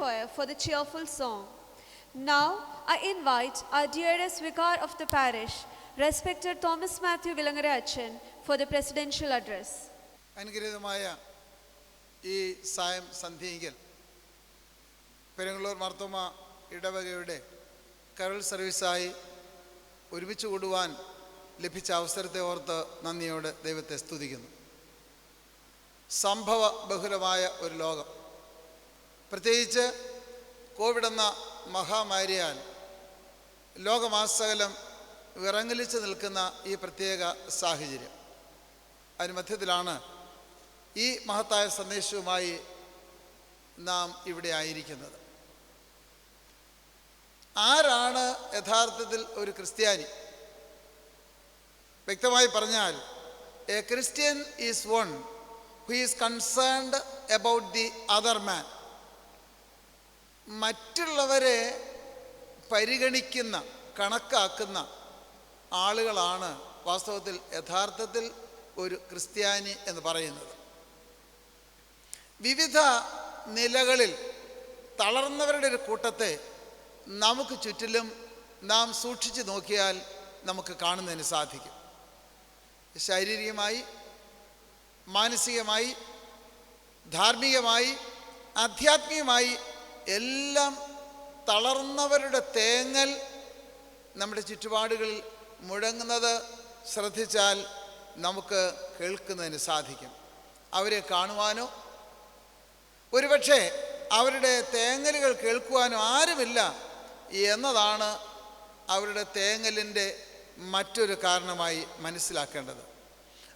choir for the cheerful song. Now, I invite our dearest vicar of the parish, respected Thomas Matthew Vilangara Achan, for the presidential address. അനുഗ്രഹീതമായ ഈ സായം സന്ധ്യയിൽ പെരുങ്ങള്ളൂർ മാർത്തോമ ഇടവകയുടെ കരോൾ സർവീസായി ഒരുമിച്ച് കൂടുവാൻ ലഭിച്ച അവസരത്തെ ഓർത്ത് നന്ദിയോടെ ദൈവത്തെ സ്തുതിക്കുന്നു. സംഭവ ബഹുലമായ ഒരു ലോകം, പ്രത്യേകിച്ച് കോവിഡ് എന്ന മഹാമാരിയാൽ ലോകമാസകലം വിറങ്ങലിച്ച് നിൽക്കുന്ന ഈ പ്രത്യേക സാഹചര്യം, അതിന് മധ്യത്തിലാണ് ഈ മഹത്തായ സന്ദേശവുമായി നാം ഇവിടെ ആയിരിക്കുന്നത്. ആരാണ് യഥാർത്ഥത്തിൽ ഒരു ക്രിസ്ത്യാനി? വ്യക്തമായി പറഞ്ഞാൽ, a Christian is one who is concerned about the other man. മറ്റുള്ളവരെ പരിഗണിക്കുന്ന, കണക്കാക്കുന്ന ആളുകളാണ് വാസ്തവത്തിൽ യഥാർത്ഥത്തിൽ ഒരു ക്രിസ്ത്യാനി എന്ന് പറയുന്നത്. വിവിധ നിലകളിൽ തളർന്നവരുടെ ഒരു കൂട്ടത്തെ നമുക്ക് ചുറ്റിലും നാം സൂക്ഷിച്ചു നോക്കിയാൽ നമുക്ക് കാണുന്നതിന് സാധിക്കും. ശാരീരികമായി, മാനസികമായി, ധാർമ്മികമായി, ആധ്യാത്മികമായി എല്ലാം തളർന്നവരുടെ തേങ്ങൽ നമ്മുടെ ചുറ്റുപാടുകളിൽ മുഴങ്ങുന്നത് ശ്രദ്ധിച്ചാൽ നമുക്ക് കേൾക്കുന്നതിന് സാധിക്കും. അവരെ കാണുവാനോ ഒരുപക്ഷെ അവരുടെ തേങ്ങലുകൾ കേൾക്കുവാനോ ആരുമില്ല എന്നതാണ് അവരുടെ തേങ്ങലിൻ്റെ മറ്റൊരു കാരണമായി മനസ്സിലാക്കേണ്ടത്.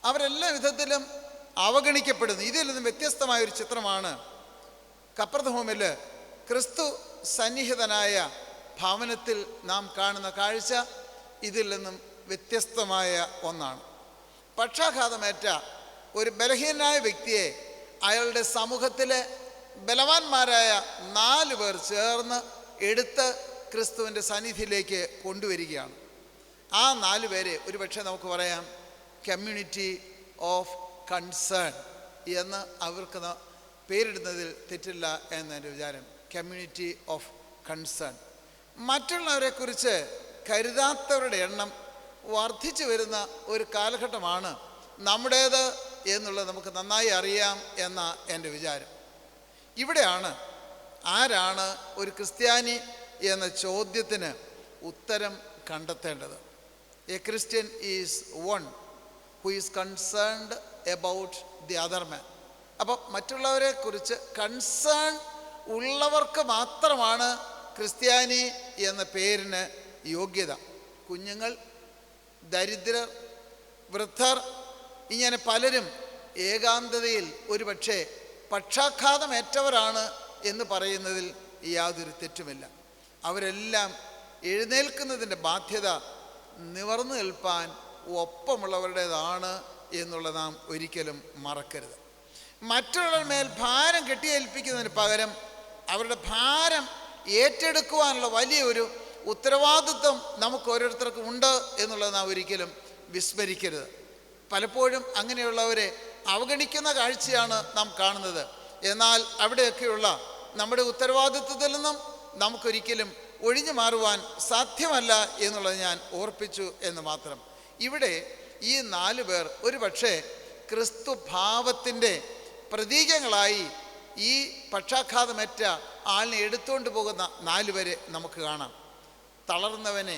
അവരെല്ലാ വിധത്തിലും അവഗണിക്കപ്പെടുന്നു. ഇതിൽ നിന്നും വ്യത്യസ്തമായൊരു ചിത്രമാണ് കപ്പർന്നഹൂമിൽ ക്രിസ്തു സന്നിഹിതനായ ഭവനത്തിൽ നാം കാണുന്ന കാഴ്ച. ഇതിൽ നിന്നും വ്യത്യസ്തമായ ഒന്നാണ്. പക്ഷാഘാതമേറ്റ ഒരു ബലഹീനനായ വ്യക്തിയെ അയാളുടെ സമൂഹത്തിലെ ബലവാന്മാരായ 4 പേർ ചേർന്ന് എടുത്ത് ക്രിസ്തുവിൻ്റെ സന്നിധിയിലേക്ക് കൊണ്ടുവരികയാണ്. ആ 4 പേരെ ഒരുപക്ഷെ നമുക്ക് പറയാം കമ്മ്യൂണിറ്റി ഓഫ് കൺസേൺ എന്ന് അവർക്ക് പേരിടുന്നതിൽ തെറ്റില്ല എന്നെൻ്റെ വിചാരം. Community of concern. മറ്റുള്ളവരെക്കുറിച്ച് കരുതാത്തവരുടെ എണ്ണം വർദ്ധിച്ചു വരുന്ന ഒരു കാലഘട്ടമാണ് നമ്മുടേത് എന്നുള്ളത് നമുക്ക് നന്നായി അറിയാം എന്ന എൻ്റെ വിചാരം. ഇവിടെയാണ് ആരാണ് ഒരു ക്രിസ്ത്യാനി എന്ന ചോദ്യത്തിന് ഉത്തരം കണ്ടെത്തേണ്ടത്. A Christian is one who is concerned about the other man. അപ്പം മറ്റുള്ളവരെക്കുറിച്ച് കൺസേൺ ഉള്ളവർക്ക് മാത്രമാണ് ക്രിസ്ത്യാനി എന്ന പേരിന് യോഗ്യത. കുഞ്ഞുങ്ങൾ, ദരിദ്രർ, വൃദ്ധർ, ഇങ്ങനെ പലരും ഏകാന്തതയിൽ ഒരുപക്ഷെ പക്ഷാഘാതമേറ്റവരാണ് എന്ന് പറയുന്നതിൽ യാതൊരു തെറ്റുമില്ല. അവരെല്ലാം എഴുന്നേൽക്കുന്നതിൻ്റെ ബാധ്യത നിവർന്നു നിൽപ്പാൻ ഒപ്പമുള്ളവരുടേതാണ് എന്നുള്ളത് നാം ഒരിക്കലും മറക്കരുത്. മറ്റുള്ളവരുടെ മേൽ ഭാരം കെട്ടിയേൽപ്പിക്കുന്നതിന് പകരം അവരുടെ ഭാരം ഏറ്റെടുക്കുവാനുള്ള വലിയൊരു ഉത്തരവാദിത്വം നമുക്ക് ഓരോരുത്തർക്കും ഉണ്ട് എന്നുള്ളത് നാം ഒരിക്കലും വിസ്മരിക്കരുത്. പലപ്പോഴും അങ്ങനെയുള്ളവരെ അവഗണിക്കുന്ന കാഴ്ചയാണ് നാം കാണുന്നത്. എന്നാൽ അവിടെയൊക്കെയുള്ള നമ്മുടെ ഉത്തരവാദിത്വത്തിൽ നിന്നും നമുക്കൊരിക്കലും ഒഴിഞ്ഞു മാറുവാൻ സാധ്യമല്ല എന്നുള്ളത് ഞാൻ ഓർപ്പിച്ചു എന്ന് മാത്രം. ഇവിടെ ഈ 4 പേർ ഒരുപക്ഷെ ക്രിസ്തു ഭാവത്തിൻ്റെ പ്രതീകങ്ങളായി ഈ പക്ഷാഘാതമേറ്റ ആളിനെ എടുത്തുകൊണ്ട് പോകുന്ന 4 പേരെ നമുക്ക് കാണാം. തളർന്നവനെ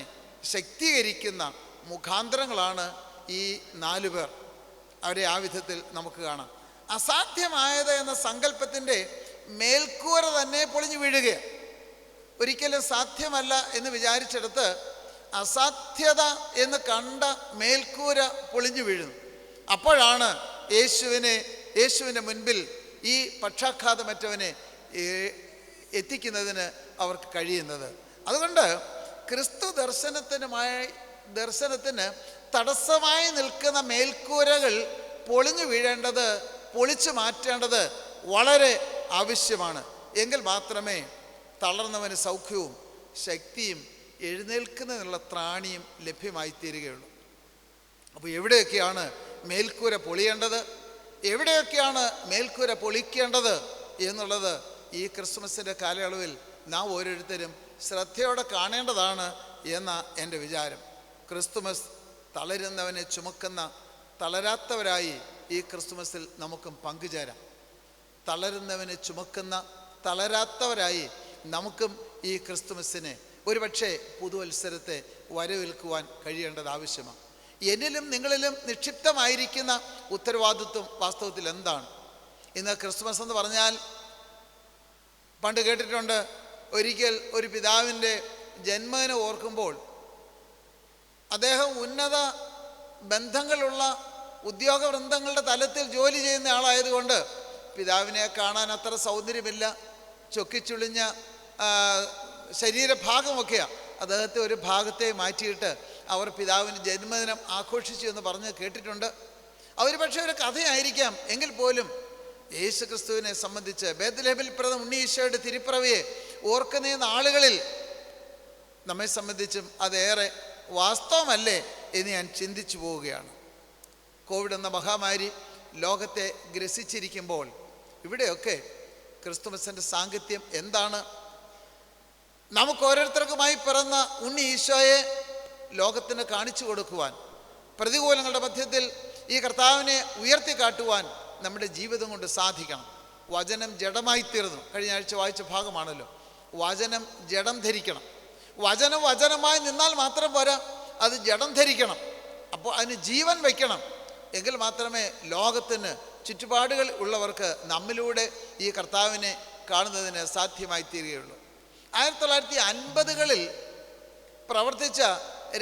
ശക്തീകരിക്കുന്ന മുഖാന്തരങ്ങളാണ് ഈ 4 പേർ. അവരെ ആ വിധത്തിൽ നമുക്ക് കാണാം. അസാധ്യമായത് എന്ന സങ്കല്പത്തിൻ്റെ മേൽക്കൂര തന്നെ പൊളിഞ്ഞു വീഴുകയാണ്. ഒരിക്കലും സാധ്യമല്ല എന്ന് വിചാരിച്ചെടുത്ത് അസാധ്യത എന്ന് കണ്ട മേൽക്കൂര പൊളിഞ്ഞു വീഴുന്നു. അപ്പോഴാണ് യേശുവിൻ്റെ മുൻപിൽ ഈ പക്ഷാഘാതമറ്റവനെ എത്തിക്കുന്നതിന് അവർക്ക് കഴിയുന്നത്. അതുകൊണ്ട് ക്രിസ്തു ദർശനത്തിന് തടസ്സമായി നിൽക്കുന്ന മേൽക്കൂരകൾ പൊളിഞ്ഞു വീഴേണ്ടത്, പൊളിച്ചു മാറ്റേണ്ടത് വളരെ ആവശ്യമാണ്. എങ്കിൽ മാത്രമേ തളർന്നവന് സൗഖ്യവും ശക്തിയും എഴുന്നേൽക്കുന്നതിനുള്ള ത്രാണിയും ലഭ്യമായി തീരുകയുള്ളൂ. അപ്പോൾ എവിടെയൊക്കെയാണ് മേൽക്കൂര പൊളിയേണ്ടത്, എവിടെയൊക്കെയാണ് മേൽക്കൂര പൊളിക്കേണ്ടത് എന്നുള്ളത് ഈ ക്രിസ്മസിൻ്റെ കാലയളവിൽ നാം ഓരോരുത്തരും ശ്രദ്ധയോടെ കാണേണ്ടതാണ് എന്ന എൻ്റെ വിചാരം. ക്രിസ്തുമസ് തളരുന്നവനെ ചുമക്കുന്ന തളരാത്തവരായി ഈ ക്രിസ്തുമസിൽ നമുക്കും പങ്കുചേരാം. തളരുന്നവനെ ചുമക്കുന്ന തളരാത്തവരായി നമുക്കും ഈ ക്രിസ്തുമസിനെ ഒരുപക്ഷെ പുതുവത്സരത്തെ വരവേൽക്കുവാൻ കഴിയേണ്ടത് ആവശ്യമാണ്. എന്നിലും നിങ്ങളിലും നിക്ഷിപ്തമായിരിക്കുന്ന ഉത്തരവാദിത്വം വാസ്തവത്തിൽ എന്താണ്? ഇന്ന് ക്രിസ്മസ് എന്ന് പറഞ്ഞാൽ പണ്ട് കേട്ടിട്ടുണ്ട്, ഒരിക്കൽ ഒരു പിതാവിൻ്റെ ജന്മദിനം ഓർക്കുമ്പോൾ അദ്ദേഹം ഉന്നത ബന്ധങ്ങളുള്ള ഉദ്യോഗവൃന്ദങ്ങളുടെ തലത്തിൽ ജോലി ചെയ്യുന്ന ആളായതുകൊണ്ട് പിതാവിനെ കാണാൻ അത്ര സൗന്ദര്യമില്ല, ചൊക്കിച്ചുളിഞ്ഞ ശരീരഭാഗമൊക്കെയാണ്. അദ്ദേഹത്തെ ഒരു ഭാഗത്തെ മാറ്റിയിട്ട് അവർ പിതാവിന് ജന്മദിനം ആഘോഷിച്ചു എന്ന് പറഞ്ഞ് കേട്ടിട്ടുണ്ട്. അവർ പക്ഷേ ഒരു കഥയായിരിക്കാം. എങ്കിൽ പോലും യേശു ക്രിസ്തുവിനെ സംബന്ധിച്ച് ബേത്ലഹേമിൽ പിറന്ന ഉണ്ണി ഈശോയുടെ തിരുപ്പിറവിയെ ഓർക്കുന്ന നാളുകളിൽ നമ്മെ സംബന്ധിച്ചും അതേറെ വാസ്തവമല്ലേ എന്ന് ഞാൻ ചിന്തിച്ചു പോവുകയാണ്. കോവിഡ് എന്ന മഹാമാരി ലോകത്തെ ഗ്രസിച്ചിരിക്കുമ്പോൾ ഇവിടെയൊക്കെ ക്രിസ്തുമസിൻ്റെ സാങ്കത്യം എന്താണ്? നമുക്ക് ഓരോരുത്തർക്കുമായി പിറന്ന ഉണ്ണി ഈശോയെ ലോകത്തിന് കാണിച്ചു കൊടുക്കുവാൻ, പ്രതികൂലങ്ങളുടെ മധ്യത്തിൽ ഈ കർത്താവിനെ ഉയർത്തിക്കാട്ടുവാൻ നമ്മുടെ ജീവിതം കൊണ്ട് സാധിക്കണം. വചനം ജഡമായിത്തീർന്നു. കഴിഞ്ഞ ആഴ്ച വായിച്ച ഭാഗമാണല്ലോ. വചനം ജഡം ധരിക്കണം. വചനം വചനമായി നിന്നാൽ മാത്രം പോരാ, അത് ജഡം ധരിക്കണം. അപ്പോൾ അതിന് ജീവൻ വയ്ക്കണം. എങ്കിൽ മാത്രമേ ലോകത്തിന് ചുറ്റുപാടുകൾ ഉള്ളവർക്ക് നമ്മിലൂടെ ഈ കർത്താവിനെ കാണുന്നതിന് സാധ്യമായി തീരുകയുള്ളൂ. 1950കളിൽ പ്രവർത്തിച്ച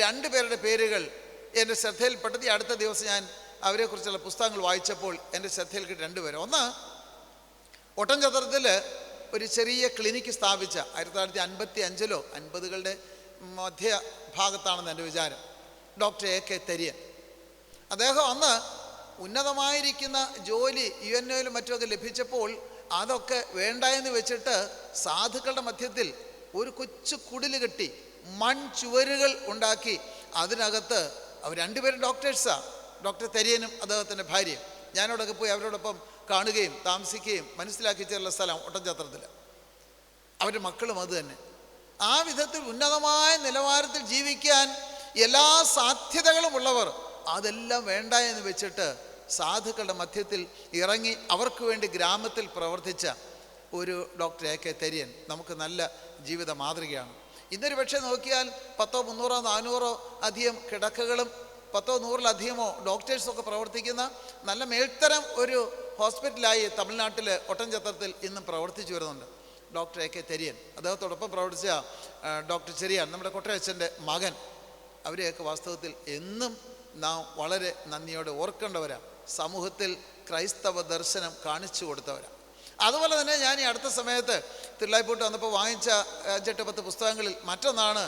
2 പേരുടെ പേരുകൾ എൻ്റെ ശ്രദ്ധയിൽപ്പെട്ടത്. അടുത്ത ദിവസം ഞാൻ അവരെക്കുറിച്ചുള്ള പുസ്തകങ്ങൾ വായിച്ചപ്പോൾ എൻ്റെ ശ്രദ്ധയിൽ കിട്ടിയ 2 പേര്. ഒന്ന്, ഒട്ടൻചത്രത്തിൽ ഒരു ചെറിയ ക്ലിനിക്ക് സ്ഥാപിച്ച 1955-ലോ 50കളുടെ മധ്യഭാഗത്താണെന്ന് എൻ്റെ വിചാരം, ഡോക്ടർ AK തരിയൻ. അദ്ദേഹം അന്ന് ഉന്നതമായിരിക്കുന്ന ജോലി UNOയിലും മറ്റുമൊക്കെ ലഭിച്ചപ്പോൾ അതൊക്കെ വേണ്ട എന്ന് വെച്ചിട്ട് സാധുക്കളുടെ മധ്യത്തിൽ ഒരു കൊച്ചു കുടിൽ കെട്ടി മൺചുവരുകൾ ഉണ്ടാക്കി അതിനകത്ത് അവർ 2 പേരും ഡോക്ടേഴ്സാണ്. ഡോക്ടർ തരിയനും അദ്ദേഹത്തിൻ്റെ ഭാര്യയും. ഞാനവിടെയൊക്കെ പോയി അവരോടൊപ്പം കാണുകയും താമസിക്കുകയും മനസ്സിലാക്കി ചേർന്ന സ്ഥലം ഒട്ടൻചത്രത്തിൽ. അവരുടെ മക്കളും അത് തന്നെ. ആ വിധത്തിൽ ഉന്നതമായ നിലവാരത്തിൽ ജീവിക്കാൻ എല്ലാ സാധ്യതകളും ഉള്ളവർ അതെല്ലാം വേണ്ട എന്ന് വെച്ചിട്ട് സാധുക്കളുടെ മധ്യത്തിൽ ഇറങ്ങി അവർക്ക് വേണ്ടി ഗ്രാമത്തിൽ പ്രവർത്തിച്ച ഒരു ഡോക്ടർ AK തരിയൻ നമുക്ക് നല്ല ജീവിത മാതൃകയാണ്. ഇന്നൊരു പക്ഷേ നോക്കിയാൽ 100, 300, 400 അധികം കിടക്കകളും 10, 100-ലധികമോ ഡോക്ടേഴ്സൊക്കെ പ്രവർത്തിക്കുന്ന നല്ല മേൽത്തരം ഒരു ഹോസ്പിറ്റലായി തമിഴ്നാട്ടിൽ ഒട്ടൻചത്രത്തിൽ ഇന്നും പ്രവർത്തിച്ചു വരുന്നുണ്ട് ഡോക്ടർ AK തരിയൻ. അദ്ദേഹത്തോടൊപ്പം പ്രവർത്തിച്ച ഡോക്ടർ ചെറിയാൻ, നമ്മുടെ കൊട്ടയച്ചൻ്റെ മകൻ. അവരെയൊക്കെ വാസ്തവത്തിൽ എന്നും നാം വളരെ നന്ദിയോടെ ഓർക്കേണ്ടവരാണ്. സമൂഹത്തിൽ ക്രൈസ്തവ ദർശനം കാണിച്ചു കൊടുത്തവരാണ്. അതുപോലെ തന്നെ ഞാൻ ഈ അടുത്ത സമയത്ത് തിരുളായിപ്പോട്ട് വന്നപ്പോൾ വാങ്ങിച്ച 5-10 പുസ്തകങ്ങളിൽ മറ്റൊന്നാണ്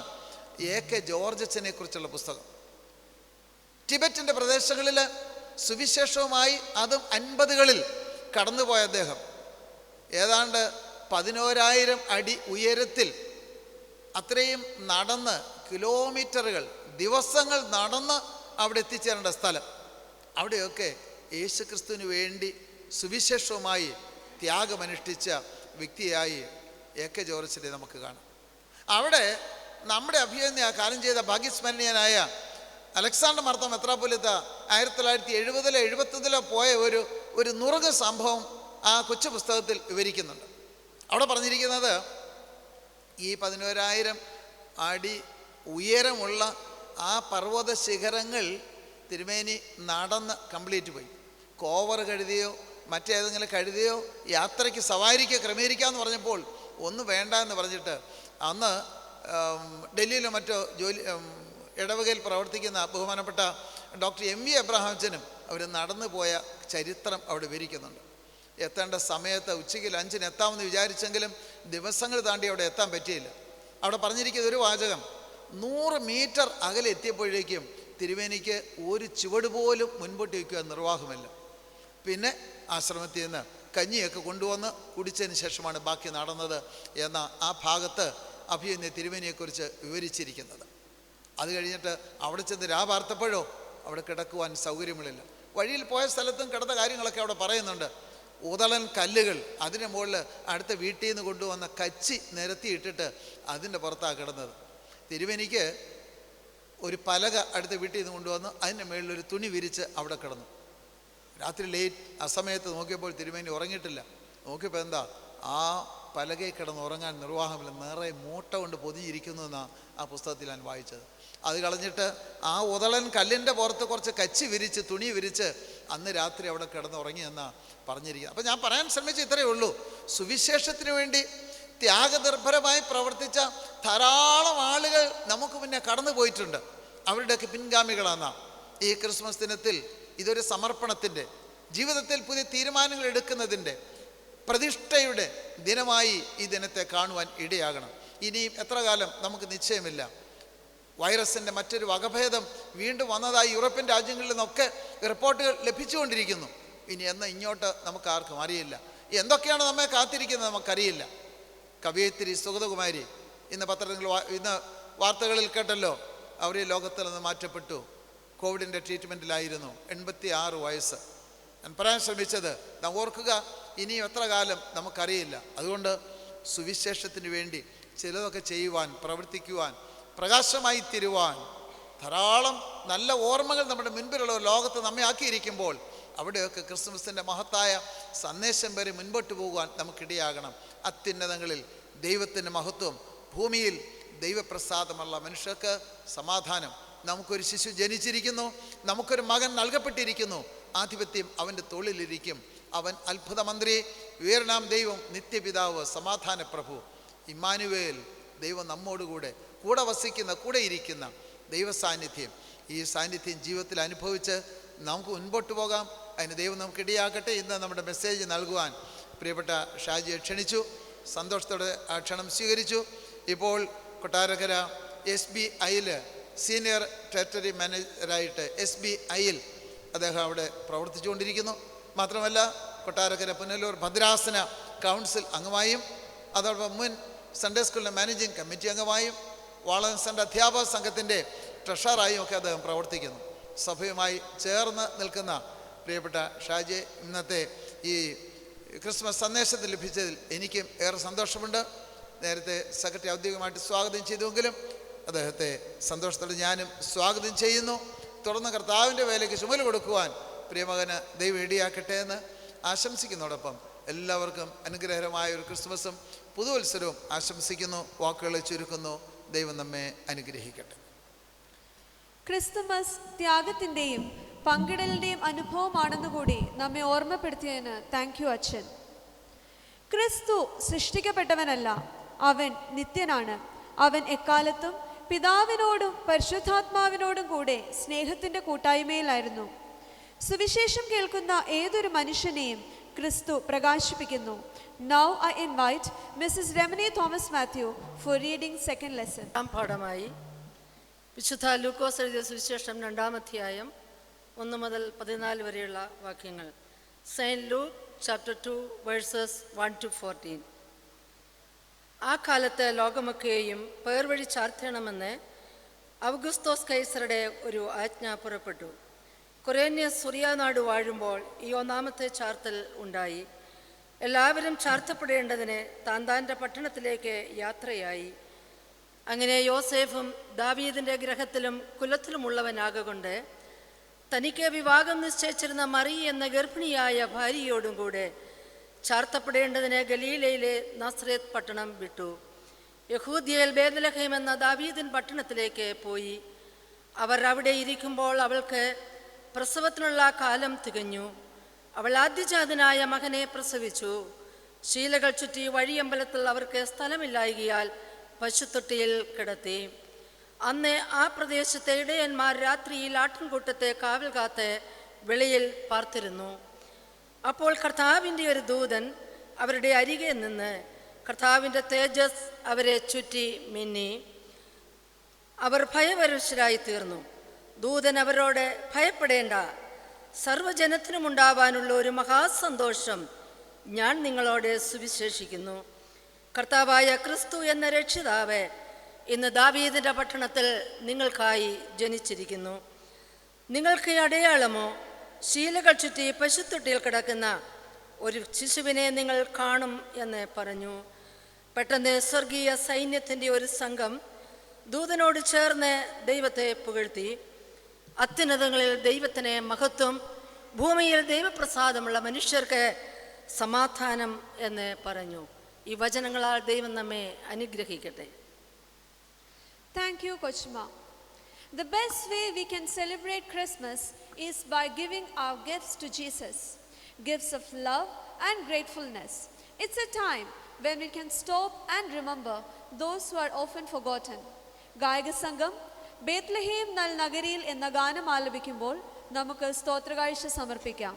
AK ജോർജച്ചനെ കുറിച്ചുള്ള പുസ്തകം. ടിബറ്റിൻ്റെ പ്രദേശങ്ങളിൽ സുവിശേഷവുമായി അതും 50കളിൽ കടന്നുപോയ അദ്ദേഹം ഏതാണ്ട് 11,000 അടി ഉയരത്തിൽ അത്രയും നടന്ന് കിലോമീറ്ററുകൾ ദിവസങ്ങൾ നടന്ന് അവിടെ എത്തിച്ചേരേണ്ട സ്ഥലം, അവിടെയൊക്കെ യേശുക്രിസ്തുവിന് വേണ്ടി സുവിശേഷവുമായി ത്യാഗമനുഷ്ഠിച്ച വ്യക്തിയായി AK ജോർജനെ നമുക്ക് കാണാം. അവിടെ നമ്മുടെ അഭിനന്ദ കാലം ചെയ്ത ഭാഗ്യസ്മരണീയനായ അലക്സാണ്ടർ മാർത്തോമ മെത്രാപ്പൊലീത്ത 1970-ലോ 71-ലോ പോയ ഒരു നുറുങ്ങ് സംഭവം ആ കൊച്ചു പുസ്തകത്തിൽ വിവരിക്കുന്നുണ്ട്. അവിടെ പറഞ്ഞിരിക്കുന്നത് ഈ 11,000 അടി ഉയരമുള്ള ആ പർവ്വത ശിഖരങ്ങൾ തിരുമേനി നടന്ന് കംപ്ലീറ്റ് പോയി. കോവർ കഴുതിയോ മറ്റേതെങ്കിലും കഴുതിയോ യാത്രയ്ക്ക് സവാരിക്ക് ക്രമീകരിക്കാമെന്ന് പറഞ്ഞപ്പോൾ ഒന്നും വേണ്ട എന്ന് പറഞ്ഞിട്ട് അന്ന് ഡൽഹിയിലോ മറ്റോ ഇടവകയിൽ പ്രവർത്തിക്കുന്ന ബഹുമാനപ്പെട്ട ഡോക്ടർ MV എബ്രഹാംച്ചനും അവർ നടന്നു പോയ ചരിത്രം അവിടെ വിവരിക്കുന്നുണ്ട്. എത്തേണ്ട സമയത്ത് ഉച്ചയ്ക്ക് ലഞ്ചിന് എത്താമെന്ന് വിചാരിച്ചെങ്കിലും ദിവസങ്ങൾ താണ്ടി അവിടെ എത്താൻ പറ്റിയില്ല. അവിടെ പറഞ്ഞിരിക്കുന്ന ഒരു വാചകം, 100 മീറ്റർ അകലെ എത്തിയപ്പോഴേക്കും തിരുവേനിക്ക് ഒരു ചുവട് പോലും മുൻപോട്ട് വയ്ക്കുവാൻ നിർവാഹമില്ല. പിന്നെ ആശ്രമത്തിൽ നിന്ന് കഞ്ഞിയൊക്കെ കൊണ്ടുവന്ന് കുടിച്ചതിന് ശേഷമാണ് ബാക്കി നടന്നത് എന്ന ആ ഭാഗത്ത് അഭിനന്ദ തിരുവേനിയെക്കുറിച്ച് വിവരിച്ചിരിക്കുന്നത്. അത് കഴിഞ്ഞിട്ട് അവിടെ ചെന്ന് രാപാർത്തപ്പോഴോ അവിടെ കിടക്കുവാൻ സൗകര്യങ്ങളില്ല. വഴിയിൽ പോയ സ്ഥലത്തും കിടന്ന കാര്യങ്ങളൊക്കെ അവിടെ പറയുന്നുണ്ട്. ഉതളൻ കല്ലുകൾ അതിൻ്റെ മുകളിൽ അടുത്ത വീട്ടിൽ നിന്ന് കൊണ്ടുവന്ന കച്ചി നിരത്തിയിട്ടിട്ട് അതിൻ്റെ പുറത്താണ് കിടന്നത്. തിരുമേനിക്ക് ഒരു പലക അടുത്ത വീട്ടിൽ നിന്ന് കൊണ്ടുവന്ന് അതിൻ്റെ മുകളിലൊരു തുണി വിരിച്ച് അവിടെ കിടന്നു. രാത്രി ലേറ്റ് ആ സമയത്ത് നോക്കിയപ്പോൾ തിരുമേനി ഉറങ്ങിയിട്ടില്ല. നോക്കിയപ്പോൾ എന്താ, ആ പലകയിൽ കിടന്ന് ഉറങ്ങാൻ നിർവാഹമില്ല, നിറയെ മൂട്ട കൊണ്ട് പൊതിഞ്ഞിരിക്കുന്നു എന്നാണ് ആ പുസ്തകത്തിൽ ഞാൻ വായിച്ചത്. അത് കളഞ്ഞിട്ട് ആ ഉതളൻ കല്ലിൻ്റെ പുറത്ത് കുറച്ച് കച്ചി വിരിച്ച് തുണി വിരിച്ച് അന്ന് രാത്രി അവിടെ കിടന്ന് ഉറങ്ങിയെന്നാണ് പറഞ്ഞിരിക്കുന്നത്. അപ്പം ഞാൻ പറയാൻ ശ്രമിച്ച ഇത്രയേ ഉള്ളൂ. സുവിശേഷത്തിന് വേണ്ടി ത്യാഗനിർഭരമായി പ്രവർത്തിച്ച ധാരാളം ആളുകൾ നമുക്ക് മുന്നേ കടന്നു പോയിട്ടുണ്ട്. അവരുടെയൊക്കെ പിൻഗാമികളാണ്. ഈ ക്രിസ്മസ് ദിനത്തിൽ ഇതൊരു സമർപ്പണത്തിൻ്റെ, ജീവിതത്തിൽ പുതിയ തീരുമാനങ്ങൾ എടുക്കുന്നതിൻ്റെ, പ്രതിഷ്ഠയുടെ ദിനമായി ഈ ദിനത്തെ കാണുവാൻ ഇടയാകണം. ഇനിയും എത്ര കാലം നമുക്ക് നിശ്ചയമില്ല. വൈറസിൻ്റെ മറ്റൊരു വകഭേദം വീണ്ടും വന്നതായി യൂറോപ്യൻ രാജ്യങ്ങളിൽ നിന്നൊക്കെ റിപ്പോർട്ടുകൾ ലഭിച്ചുകൊണ്ടിരിക്കുന്നു. ഇനി എന്ന് ഇങ്ങോട്ട് നമുക്ക് ആർക്കും അറിയില്ല. എന്തൊക്കെയാണ് നമ്മെ കാത്തിരിക്കുന്നത് നമുക്കറിയില്ല. കവയിത്രി സുഗതകുമാരി ഇന്ന് ഇന്ന് വാർത്തകളിൽ കേട്ടല്ലോ, അവർ ലോകത്തിൽ നിന്ന് മാറ്റപ്പെട്ടു. കോവിഡിൻ്റെ ട്രീറ്റ്മെൻറ്റിലായിരുന്നു. 86 വയസ്സ്. ഞാൻ പറയാൻ ശ്രമിച്ചത്, നാം ഓർക്കുക, ഇനിയും എത്ര കാലം നമുക്കറിയില്ല. അതുകൊണ്ട് സുവിശേഷത്തിന് വേണ്ടി ചിലതൊക്കെ ചെയ്യുവാൻ, പ്രവർത്തിക്കുവാൻ, പ്രകാശമായി തീരുവാൻ ധാരാളം നല്ല ഓർമ്മകൾ നമ്മുടെ മുൻപിലുള്ള ലോകത്ത് നമ്മെ ആക്കിയിരിക്കുമ്പോൾ അവിടെയൊക്കെ ക്രിസ്മസിൻ്റെ മഹത്തായ സന്ദേശം വരെ മുൻപോട്ട് പോകുവാൻ നമുക്കിടയാകണം. അത്യുന്നതങ്ങളിൽ ദൈവത്തിൻ്റെ മഹത്വം, ഭൂമിയിൽ ദൈവപ്രസാദമുള്ള മനുഷ്യർക്ക് സമാധാനം. നമുക്കൊരു ശിശു ജനിച്ചിരിക്കുന്നു, നമുക്കൊരു മകൻ നൽകപ്പെട്ടിരിക്കുന്നു. ആധിപത്യം അവൻ്റെ തോളിലിരിക്കും. അവൻ അത്ഭുത മന്ത്രി, ഉയർനാം ദൈവം, നിത്യപിതാവ്, സമാധാന പ്രഭു, ഇമ്മാനുവേൽ, ദൈവം നമ്മോടുകൂടെ, കൂടെ വസിക്കുന്ന, കൂടെ ഇരിക്കുന്ന ദൈവ സാന്നിധ്യം. ഈ സാന്നിധ്യം ജീവിതത്തിൽ അനുഭവിച്ച് നമുക്ക് മുൻപോട്ട് പോകാം. അതിന് ദൈവം നമുക്ക് ഇടയാക്കട്ടെ. ഇന്ന് നമ്മുടെ മെസ്സേജ് നൽകുവാൻ പ്രിയപ്പെട്ട ഷാജിയെ ക്ഷണിച്ചു. സന്തോഷത്തോടെ ആ ക്ഷണം സ്വീകരിച്ചു. ഇപ്പോൾ കൊട്ടാരക്കര SBIയിൽ സീനിയർ ടെറിട്ടറി മാനേജറായിട്ട് SBIയിൽ അദ്ദേഹം അവിടെ പ്രവർത്തിച്ചുകൊണ്ടിരിക്കുന്നു. മാത്രമല്ല കൊട്ടാരക്കര പുനലൂർ ഭദ്രാസന കൗൺസിൽ അംഗമായും അതോടൊപ്പം മുൻ സൺഡേ സ്കൂളിലെ മാനേജിംഗ് കമ്മിറ്റി അംഗമായും വാളൻ സെൻ്റർ അധ്യാപക സംഘത്തിൻ്റെ ട്രഷറായും ഒക്കെ അദ്ദേഹം പ്രവർത്തിക്കുന്നു. സഭയുമായി ചേർന്ന് നിൽക്കുന്ന പ്രിയപ്പെട്ട ഷാജി ഇന്നത്തെ ഈ ക്രിസ്മസ് സന്ദേശത്തിൽ ലഭിച്ചതിൽ എനിക്കും ഏറെ സന്തോഷമുണ്ട്. നേരത്തെ സെക്രട്ടറി ഔദ്യോഗികമായിട്ട് സ്വാഗതം ചെയ്തുവെങ്കിലും അദ്ദേഹത്തെ സന്തോഷത്തോടെ ഞാനും സ്വാഗതം ചെയ്യുന്നു. തുടർന്ന് കർത്താവിൻ്റെ വേലയ്ക്ക് ചുമല് കൊടുക്കുവാൻ പ്രിയമകന് ദൈവം ഇടയാക്കട്ടെ എന്ന് ആശംസിക്കുന്നതോടൊപ്പം എല്ലാവർക്കും അനുഗ്രഹകരമായ ഒരു ക്രിസ്മസും പുതുവത്സരവും ആശംസിക്കുന്നു. വാക്കുകളെ ചുരുക്കുന്നു. ദൈവം നമ്മെ അനുഗ്രഹിക്കട്ടെ. ക്രിസ്തുമസ് ത്യാഗത്തിൻ്റെയും പങ്കിടലിൻ്റെയും അനുഭവമാണെന്നുകൂടി നമ്മെ ഓർമ്മപ്പെടുത്തിയതിന് താങ്ക് യു അച്ഛൻ. ക്രിസ്തു സൃഷ്ടിക്കപ്പെട്ടവനല്ല, അവൻ നിത്യനാണ്. അവൻ എക്കാലത്തും പിതാവിനോടും പരിശുദ്ധാത്മാവിനോടും കൂടെ സ്നേഹത്തിൻ്റെ കൂട്ടായ്മയിലായിരുന്നു. സുവിശേഷം കേൾക്കുന്ന ഏതൊരു മനുഷ്യനെയും ക്രിസ്തു പ്രകാശിപ്പിക്കുന്നു. Now I invite Mrs. Remini Thomas Matthew for reading second lesson. പാഠമായി വിശുദ്ധ ലൂക്കോസ് എഴുതിയ സുവിശേഷം 2-ാം അധ്യായം 1 മുതൽ 14 വരെയുള്ള വാക്യങ്ങൾ. Saint Luke chapter 2 verses 1 to 14. ആ കാലത്ത് ലോകമൊക്കെയും പേർവഴി ചാർത്തണമെന്ന് ഔഗുസ്തോസ് കൈസറുടെ ഒരു ആജ്ഞ പുറപ്പെട്ടു. കൊറേന്യസ് സുറിയാനാട് വാഴുമ്പോൾ ഈ 1-ാമത്തെ ചാർത്തൽ ഉണ്ടായി. എല്ലാവരും ചാർത്തപ്പെടേണ്ടതിന് താന്താൻ്റെ പട്ടണത്തിലേക്ക് യാത്രയായി. അങ്ങനെ യോസേഫും ദാവീദിൻ്റെ ഗൃഹത്തിലും കുലത്തിലുമുള്ളവനാകൊണ്ട് തനിക്ക് വിവാഹം നിശ്ചയിച്ചിരുന്ന മറി എന്ന ഗർഭിണിയായ ഭാര്യയോടും കൂടെ ചാർത്തപ്പെടേണ്ടതിന് ഗലീലയിലെ നസ്രേത്ത് പട്ടണം വിട്ടു. യഹൂദ്യയിൽ ബേത്ലഹേം എന്ന ദാവീദിൻ പട്ടണത്തിലേക്ക് പോയി. അവർ അവിടെ ഇരിക്കുമ്പോൾ അവൾക്ക് പ്രസവത്തിനുള്ള കാലം തികഞ്ഞു. അവൾ ആദ്യജാതനായ മകനെ പ്രസവിച്ചു. ശീലകൾ ചുറ്റി വഴിയമ്പലത്തിൽ അവർക്ക് സ്ഥലമില്ലായകയാൽ പശുത്തൊട്ടിയിൽ കിടത്തി. അന്ന് ആ പ്രദേശത്തെ ഇടയന്മാർ രാത്രിയിൽ ആട്ടിൻകൂട്ടത്തെ കാവൽ കാത്ത് വെളിയിൽ പാർത്തിരുന്നു. അപ്പോൾ കർത്താവിൻ്റെ ഒരു ദൂതൻ അവരുടെ അരികെ നിന്ന് കർത്താവിൻ്റെ തേജസ് അവരെ ചുറ്റി മിന്നി. അവർ ഭയപരവശരായി തീർന്നു. ദൂതൻ അവരോട്, ഭയപ്പെടേണ്ട, സർവ്വജനത്തിനുമുണ്ടാവാനുള്ള ഒരു മഹാസന്തോഷം ഞാൻ നിങ്ങളോട് സുവിശേഷിക്കുന്നു. കർത്താവായ ക്രിസ്തു എന്ന രക്ഷിതാവ് ഇന്ന് ദാവീദിൻ്റെ പട്ടണത്തിൽ നിങ്ങൾക്കായി ജനിച്ചിരിക്കുന്നു. നിങ്ങൾക്ക് അടയാളമോ, ശീലകൾ ചുറ്റി പശുത്തൊട്ടിയിൽ കിടക്കുന്ന ഒരു ശിശുവിനെ നിങ്ങൾ കാണും എന്ന് പറഞ്ഞു. പെട്ടെന്ന് സ്വർഗീയ സൈന്യത്തിൻ്റെ ഒരു സംഘം ദൂതനോട് ചേർന്ന് ദൈവത്തെ പുകഴ്ത്തി, അത്യുന്നതങ്ങളിൽ ദൈവത്തിന് മഹത്വം, ഭൂമിയിൽ ദൈവപ്രസാദമുള്ള മനുഷ്യർക്ക് സമാധാനം എന്ന് പറഞ്ഞു. ഈ വചനങ്ങളാൽ ദൈവം നമ്മെ അനുഗ്രഹിക്കട്ടെ. Thank you, Kochma. The best way we can celebrate Christmas is by giving our gifts to Jesus, gifts of love and gratefulness. It's a time when we can stop and remember those who are often forgotten. ഗായക സംഘം ബേത്ലഹേം നൽ നഗരിയിൽ എന്ന ഗാനം ആലപിക്കുമ്പോൾ നമുക്ക് സ്തോത്രകാഴ്ച സമർപ്പിക്കാം.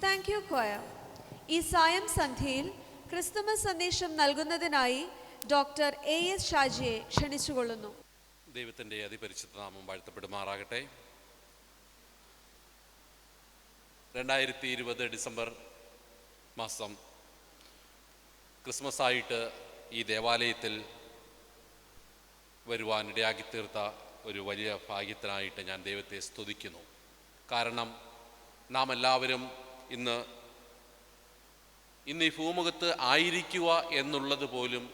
Thank you, choir. ഈ സായം സന്ധ്യയിൽ ക്രിസ്തുമസ് സന്ദേശം നൽകുന്നതിനായി ഡോക്ടർ A.S. ഷാജിയെ ക്ഷണിച്ചുകൊള്ളുന്നു. ദൈവത്തിൻ്റെ അതിപരിശുദ്ധ നാമം വാഴ്ത്തപ്പെടുമാറാകട്ടെ. 2020 ഡിസംബർ മാസം ക്രിസ്മസ് ആയിട്ട് ഈ ദേവാലയത്തിൽ വരുവാൻ ഇടയാക്കി തീർത്ത ഒരു വലിയ ഭാഗ്യത്തിനായിട്ട് ഞാൻ ദൈവത്തെ സ്തുതിക്കുന്നു. കാരണം നാം എല്ലാവരും ഇന്ന് ഈ ഭൂമുഖത്ത് ആയിരിക്കുക എന്നുള്ളത് പോലും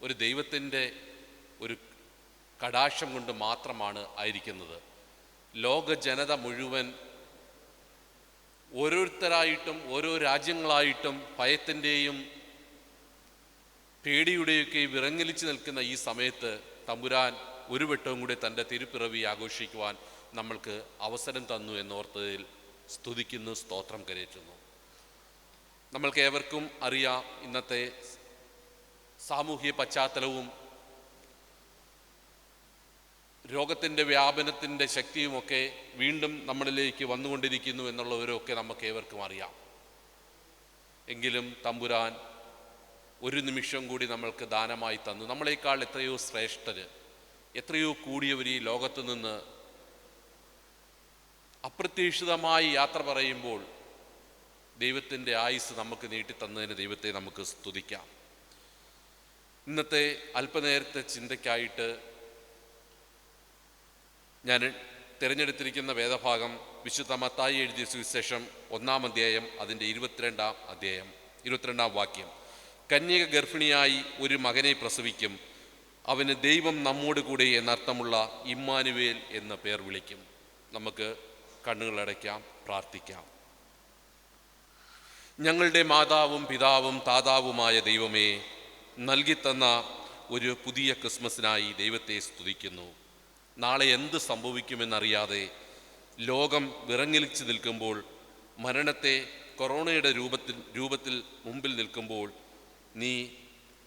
ഒരു ദൈവത്തിൻ്റെ ഒരു കടാക്ഷം കൊണ്ട് മാത്രമാണ് ആയിരിക്കുന്നത്. ലോക ജനത മുഴുവൻ ഓരോരുത്തരായിട്ടും ഓരോ രാജ്യങ്ങളായിട്ടും ഭയത്തിൻ്റെയും പേടിയുടെയൊക്കെ വിറങ്ങലിച്ച് നിൽക്കുന്ന ഈ സമയത്ത് തമ്പുരാൻ ഒരു വട്ടവും കൂടി തൻ്റെ തിരുപ്പിറവി ആഘോഷിക്കുവാൻ നമ്മൾക്ക് അവസരം തന്നു എന്നോർത്തതിൽ സ്തുതിക്കുന്നു, സ്തോത്രം കരയറ്റുന്നു. നമ്മൾക്ക് ഏവർക്കും അറിയാം, ഇന്നത്തെ സാമൂഹ്യ പശ്ചാത്തലവും രോഗത്തിൻ്റെ വ്യാപനത്തിൻ്റെ ശക്തിയുമൊക്കെ വീണ്ടും നമ്മളിലേക്ക് വന്നുകൊണ്ടിരിക്കുന്നു എന്നുള്ളവരൊക്കെ നമുക്ക് ഏവർക്കും അറിയാം. എങ്കിലും തമ്പുരാൻ ഒരു നിമിഷം കൂടി നമ്മൾക്ക് ദാനമായി തന്നു. നമ്മളെക്കാൾ എത്രയോ ശ്രേഷ്ഠര്, എത്രയോ കൂടിയവർ ഈ ലോകത്തു നിന്ന് അപ്രതീക്ഷിതമായി യാത്ര പറയുമ്പോൾ ദൈവത്തിൻ്റെ ആയുസ് നമുക്ക് നീട്ടിത്തന്നതിന് ദൈവത്തെ നമുക്ക് സ്തുതിക്കാം. ഇന്നത്തെ അല്പനേരത്തെ ചിന്തയ്ക്കായിട്ട് ഞാൻ തിരഞ്ഞെടുത്തിരിക്കുന്ന വേദഭാഗം വിശുദ്ധ മത്തായി എഴുതിയ സുവിശേഷം 1-ാം അധ്യായം അതിൻ്റെ 22-ാം വാക്യം. കന്യക ഗർഭിണിയായി ഒരു മകനെ പ്രസവിക്കും, അവന് ദൈവം നമ്മോട് കൂടെ എന്നർത്ഥമുള്ള ഇമ്മാനുവേൽ എന്ന പേർ വിളിക്കും. നമുക്ക് കണ്ണുകളടയ്ക്കാം, പ്രാർത്ഥിക്കാം. ഞങ്ങളുടെ മാതാവും പിതാവും താതാവുമായ ദൈവമേ, നൽകിത്തന്ന ഒരു പുതിയ ക്രിസ്മസിനായി ദൈവത്തെ സ്തുതിക്കുന്നു. നാളെ എന്ത് സംഭവിക്കുമെന്നറിയാതെ ലോകം വിറങ്ങലിച്ച് നിൽക്കുമ്പോൾ, മരണത്തെ കൊറോണയുടെ രൂപത്തിൽ മുമ്പിൽ നിൽക്കുമ്പോൾ നീ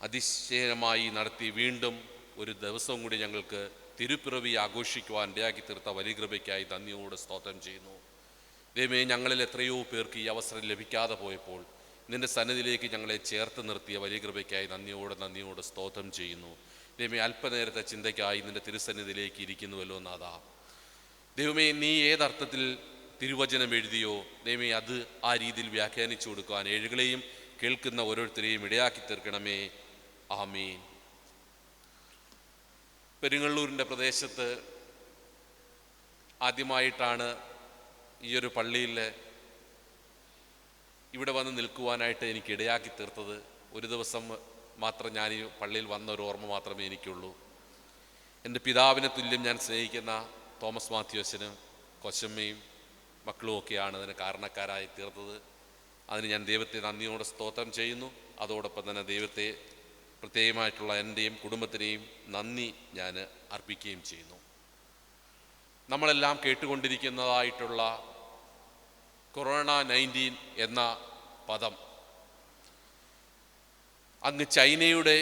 അതിശയമായി നടത്തി വീണ്ടും ഒരു ദിവസവും കൂടി ഞങ്ങൾക്ക് തിരുപ്പിറവി ആഘോഷിക്കുവാൻ ഇടയാക്കി തീർത്ത വലിയ കൃപയ്ക്കായി നന്ദിയോട് സ്തോത്രം ചെയ്യുന്നു. ദൈവമേ, ഞങ്ങളിൽ എത്രയോ പേർക്ക് ഈ അവസരം ലഭിക്കാതെ പോയപ്പോൾ നിൻ്റെ സന്നിധിയിലേക്ക് ഞങ്ങളെ ചേർത്ത് നിർത്തിയ വലിയ കൃപയ്ക്കായി നന്ദിയോട് സ്തോത്രം ചെയ്യുന്നു. ദൈവമേ, അല്പനേരത്തെ ചിന്തയ്ക്കായി നിൻ്റെ തിരുസന്നിധിയിലേക്ക് ഇരിക്കുന്നുവല്ലോ നാഥാ. ദൈവമേ, നീ ഏതർത്ഥത്തിൽ തിരുവചനം എഴുതിയോ ദൈവമേ, അത് ആ രീതിയിൽ വ്യാഖ്യാനിച്ചു കൊടുക്കുവാൻ ഏഴുകളെയും കേൾക്കുന്ന ഓരോരുത്തരെയും ഇടയാക്കി തീർക്കണമേ. ആമീൻ. പെരുങ്ങള്ളൂരിൻ്റെ പ്രദേശത്ത് ആദ്യമായിട്ടാണ് ഈ ഒരു പള്ളിയിൽ ഇവിടെ വന്ന് നിൽക്കുവാനായിട്ട് എനിക്ക് ഇടയാക്കി തീർത്തത്. ഒരു ദിവസം മാത്രം ഞാൻ ഈ പള്ളിയിൽ വന്ന ഒരു ഓർമ്മ മാത്രമേ എനിക്കുള്ളൂ. എൻ്റെ പിതാവിനെ തുല്യം ഞാൻ സ്നേഹിക്കുന്ന തോമസ് മാത്യൂസിനും കൊച്ചമ്മയും മക്കളും ഒക്കെയാണ് അതിന് കാരണക്കാരായി തീർത്തത്. അതിന് ഞാൻ ദൈവത്തെ നന്ദിയോടെ സ്തോത്രം ചെയ്യുന്നു. അതോടൊപ്പം തന്നെ ദൈവത്തെ പ്രത്യേകമായിട്ടുള്ള എൻ്റെയും കുടുംബത്തിനെയും നന്ദി ഞാൻ അർപ്പിക്കുകയും ചെയ്യുന്നു. നമ്മളെല്ലാം കേട്ടുകൊണ്ടിരിക്കുന്നതായിട്ടുള്ള COVID-19 എന്ന പദം അങ്ങ് ചൈനയുടെ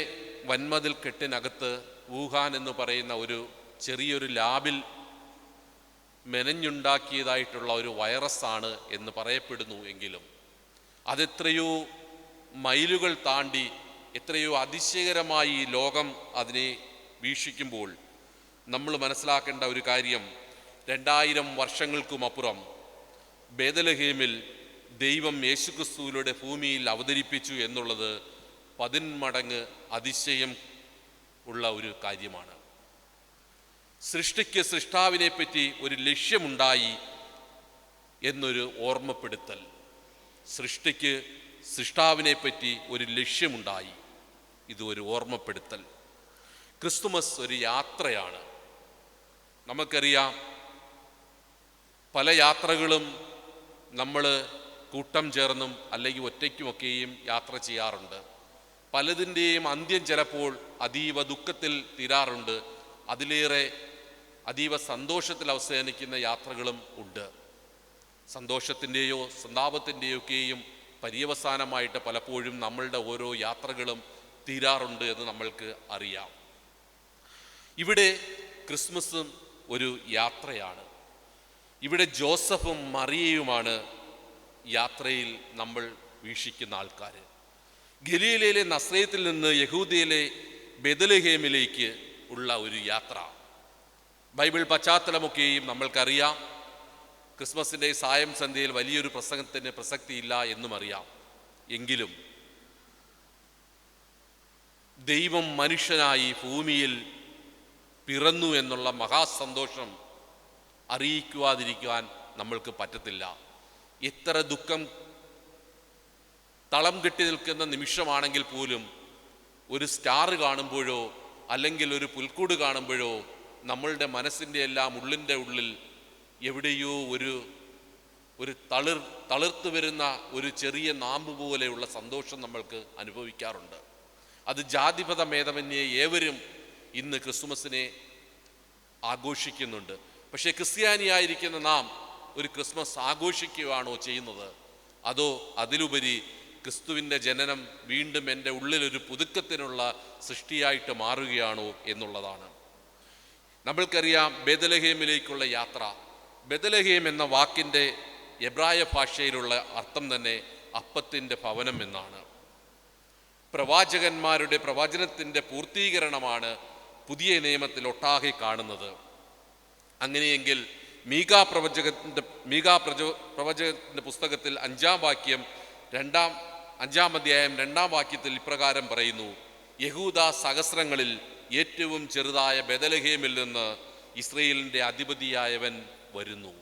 വൻമതിൽ കെട്ടിനകത്ത് വുഹാൻ എന്ന് പറയുന്ന ഒരു ചെറിയൊരു ലാബിൽ മെനഞ്ഞുണ്ടാക്കിയതായിട്ടുള്ള ഒരു വൈറസാണ് എന്ന് പറയപ്പെടുന്നു. എങ്കിലും അതെത്രയോ മൈലുകൾ താണ്ടി എത്രയോ അതിശയകരമായി ലോകം അതിനെ വീക്ഷിക്കുമ്പോൾ നമ്മൾ മനസ്സിലാക്കേണ്ട ഒരു കാര്യം, 2000 വർഷങ്ങൾക്കുമപ്പുറം ബേദലഹേമിൽ ദൈവം യേശുക്രിസ്തുവിലൂടെ ഭൂമിയിൽ അവതരിപ്പിച്ചു എന്നുള്ളത് 10 മടങ്ങ് അതിശയം ഉള്ള ഒരു കാര്യമാണ്. സൃഷ്ടിക്ക് സൃഷ്ടാവിനെ പറ്റി ഒരു ലക്ഷ്യമുണ്ടായി എന്നൊരു ഓർമ്മപ്പെടുത്തൽ. സൃഷ്ടിക്ക് സൃഷ്ടാവിനെ പറ്റി ഒരു ലക്ഷ്യമുണ്ടായി, ഇത് ഒരു ഓർമ്മപ്പെടുത്തൽ. ക്രിസ്തുമസ് ഒരു യാത്രയാണ്. നമുക്കറിയാം, പല യാത്രകളും നമ്മൾ കൂട്ടം ചേർന്നും അല്ലെങ്കിൽ ഒറ്റയ്ക്കുമൊക്കെയും യാത്ര ചെയ്യാറുണ്ട്. പലതിൻ്റെയും അന്ത്യം ചിലപ്പോൾ അതീവ ദുഃഖത്തിൽ തീരാറുണ്ട്. അതിലേറെ അതീവ സന്തോഷത്തിൽ അവസാനിക്കുന്ന യാത്രകളും ഉണ്ട്. സന്തോഷത്തിൻ്റെയോ സന്താപത്തിൻ്റെയോ ഒക്കെയും പര്യവസാനമായിട്ട് പലപ്പോഴും നമ്മളുടെ ഓരോ യാത്രകളും തീരാറുണ്ട് എന്ന് നമ്മൾക്ക് അറിയാം. ഇവിടെ ക്രിസ്മസും ഒരു യാത്രയാണ്. ഇവിടെ ജോസഫും മറിയയുമാണ് യാത്രയിൽ നമ്മൾ വീക്ഷിക്കുന്ന ആൾക്കാർ. ഗലീലയിലെ നസ്രയത്തിൽ നിന്ന് യഹൂദയിലെ ബെത്ലഹേമിലേക്ക് ഉള്ള ഒരു യാത്ര. ബൈബിൾ പശ്ചാത്തലമൊക്കെയും നമ്മൾക്കറിയാം. ക്രിസ്മസിൻ്റെ സായം സന്ധ്യയിൽ വലിയൊരു പ്രസംഗത്തിന് പ്രസക്തിയില്ല എന്നും അറിയാം. എങ്കിലും ദൈവം മനുഷ്യനായി ഭൂമിയിൽ പിറന്നു എന്നുള്ള മഹാസന്തോഷം അറിയിക്കുവാതിരിക്കുവാൻ നമ്മൾക്ക് പറ്റത്തില്ല. എത്ര ദുഃഖം തളം കെട്ടി നിൽക്കുന്ന നിമിഷമാണെങ്കിൽ പോലും ഒരു സ്റ്റാർ കാണുമ്പോഴോ അല്ലെങ്കിൽ ഒരു പുൽക്കൂട് കാണുമ്പോഴോ നമ്മളുടെ മനസ്സിൻ്റെ എല്ലാം ഉള്ളിൻ്റെ ഉള്ളിൽ എവിടെയോ ഒരു തളിർത്ത് വരുന്ന ഒരു ചെറിയ നാമ്പ് പോലെയുള്ള സന്തോഷം നമ്മൾക്ക് അനുഭവിക്കാറുണ്ട്. അത് ജാതിമത ഭേദമന്യേ ഏവരും ഇന്ന് ക്രിസ്മസിനെ ആഘോഷിക്കുന്നുണ്ട്. പക്ഷേ ക്രിസ്ത്യാനിയായിരിക്കുന്ന നാം ഒരു ക്രിസ്മസ് ആഘോഷിക്കുകയാണോ ചെയ്യുന്നത്? അതോ അതിലുപരി ക്രിസ്തുവിൻ്റെ ജനനം വീണ്ടും എൻ്റെ ഉള്ളിലൊരു പുതുക്കത്തിനുള്ള സൃഷ്ടിയായിട്ട് മാറുകയാണോ എന്നുള്ളതാണ്. നമ്മൾക്കറിയാം ബേത്ലഹേമിലേക്കുള്ള യാത്ര. ബേത്ലഹേം എന്ന വാക്കിൻ്റെ എബ്രായ ഭാഷയിലുള്ള അർത്ഥം തന്നെ അപ്പത്തിൻ്റെ ഭവനം എന്നാണ്. പ്രവാചകന്മാരുടെ പ്രവചനത്തിൻ്റെ പൂർത്തീകരണമാണ് പുതിയ നിയമത്തിൽ ഒട്ടാകെ കാണുന്നത്. അങ്ങനെയെങ്കിൽ മീകാ പ്രവചകത്തിൻ്റെ പുസ്തകത്തിൽ 5-ാം അധ്യായം 2-ാം വാക്യത്തിൽ ഇപ്രകാരം പറയുന്നു: യഹൂദ സഹസ്രങ്ങളിൽ ഏറ്റവും ചെറുതായ ബേത്ലഹേമിൽ നിന്ന് ഇസ്രയേലിൻ്റെ അധിപതിയായവൻ വരുന്നു.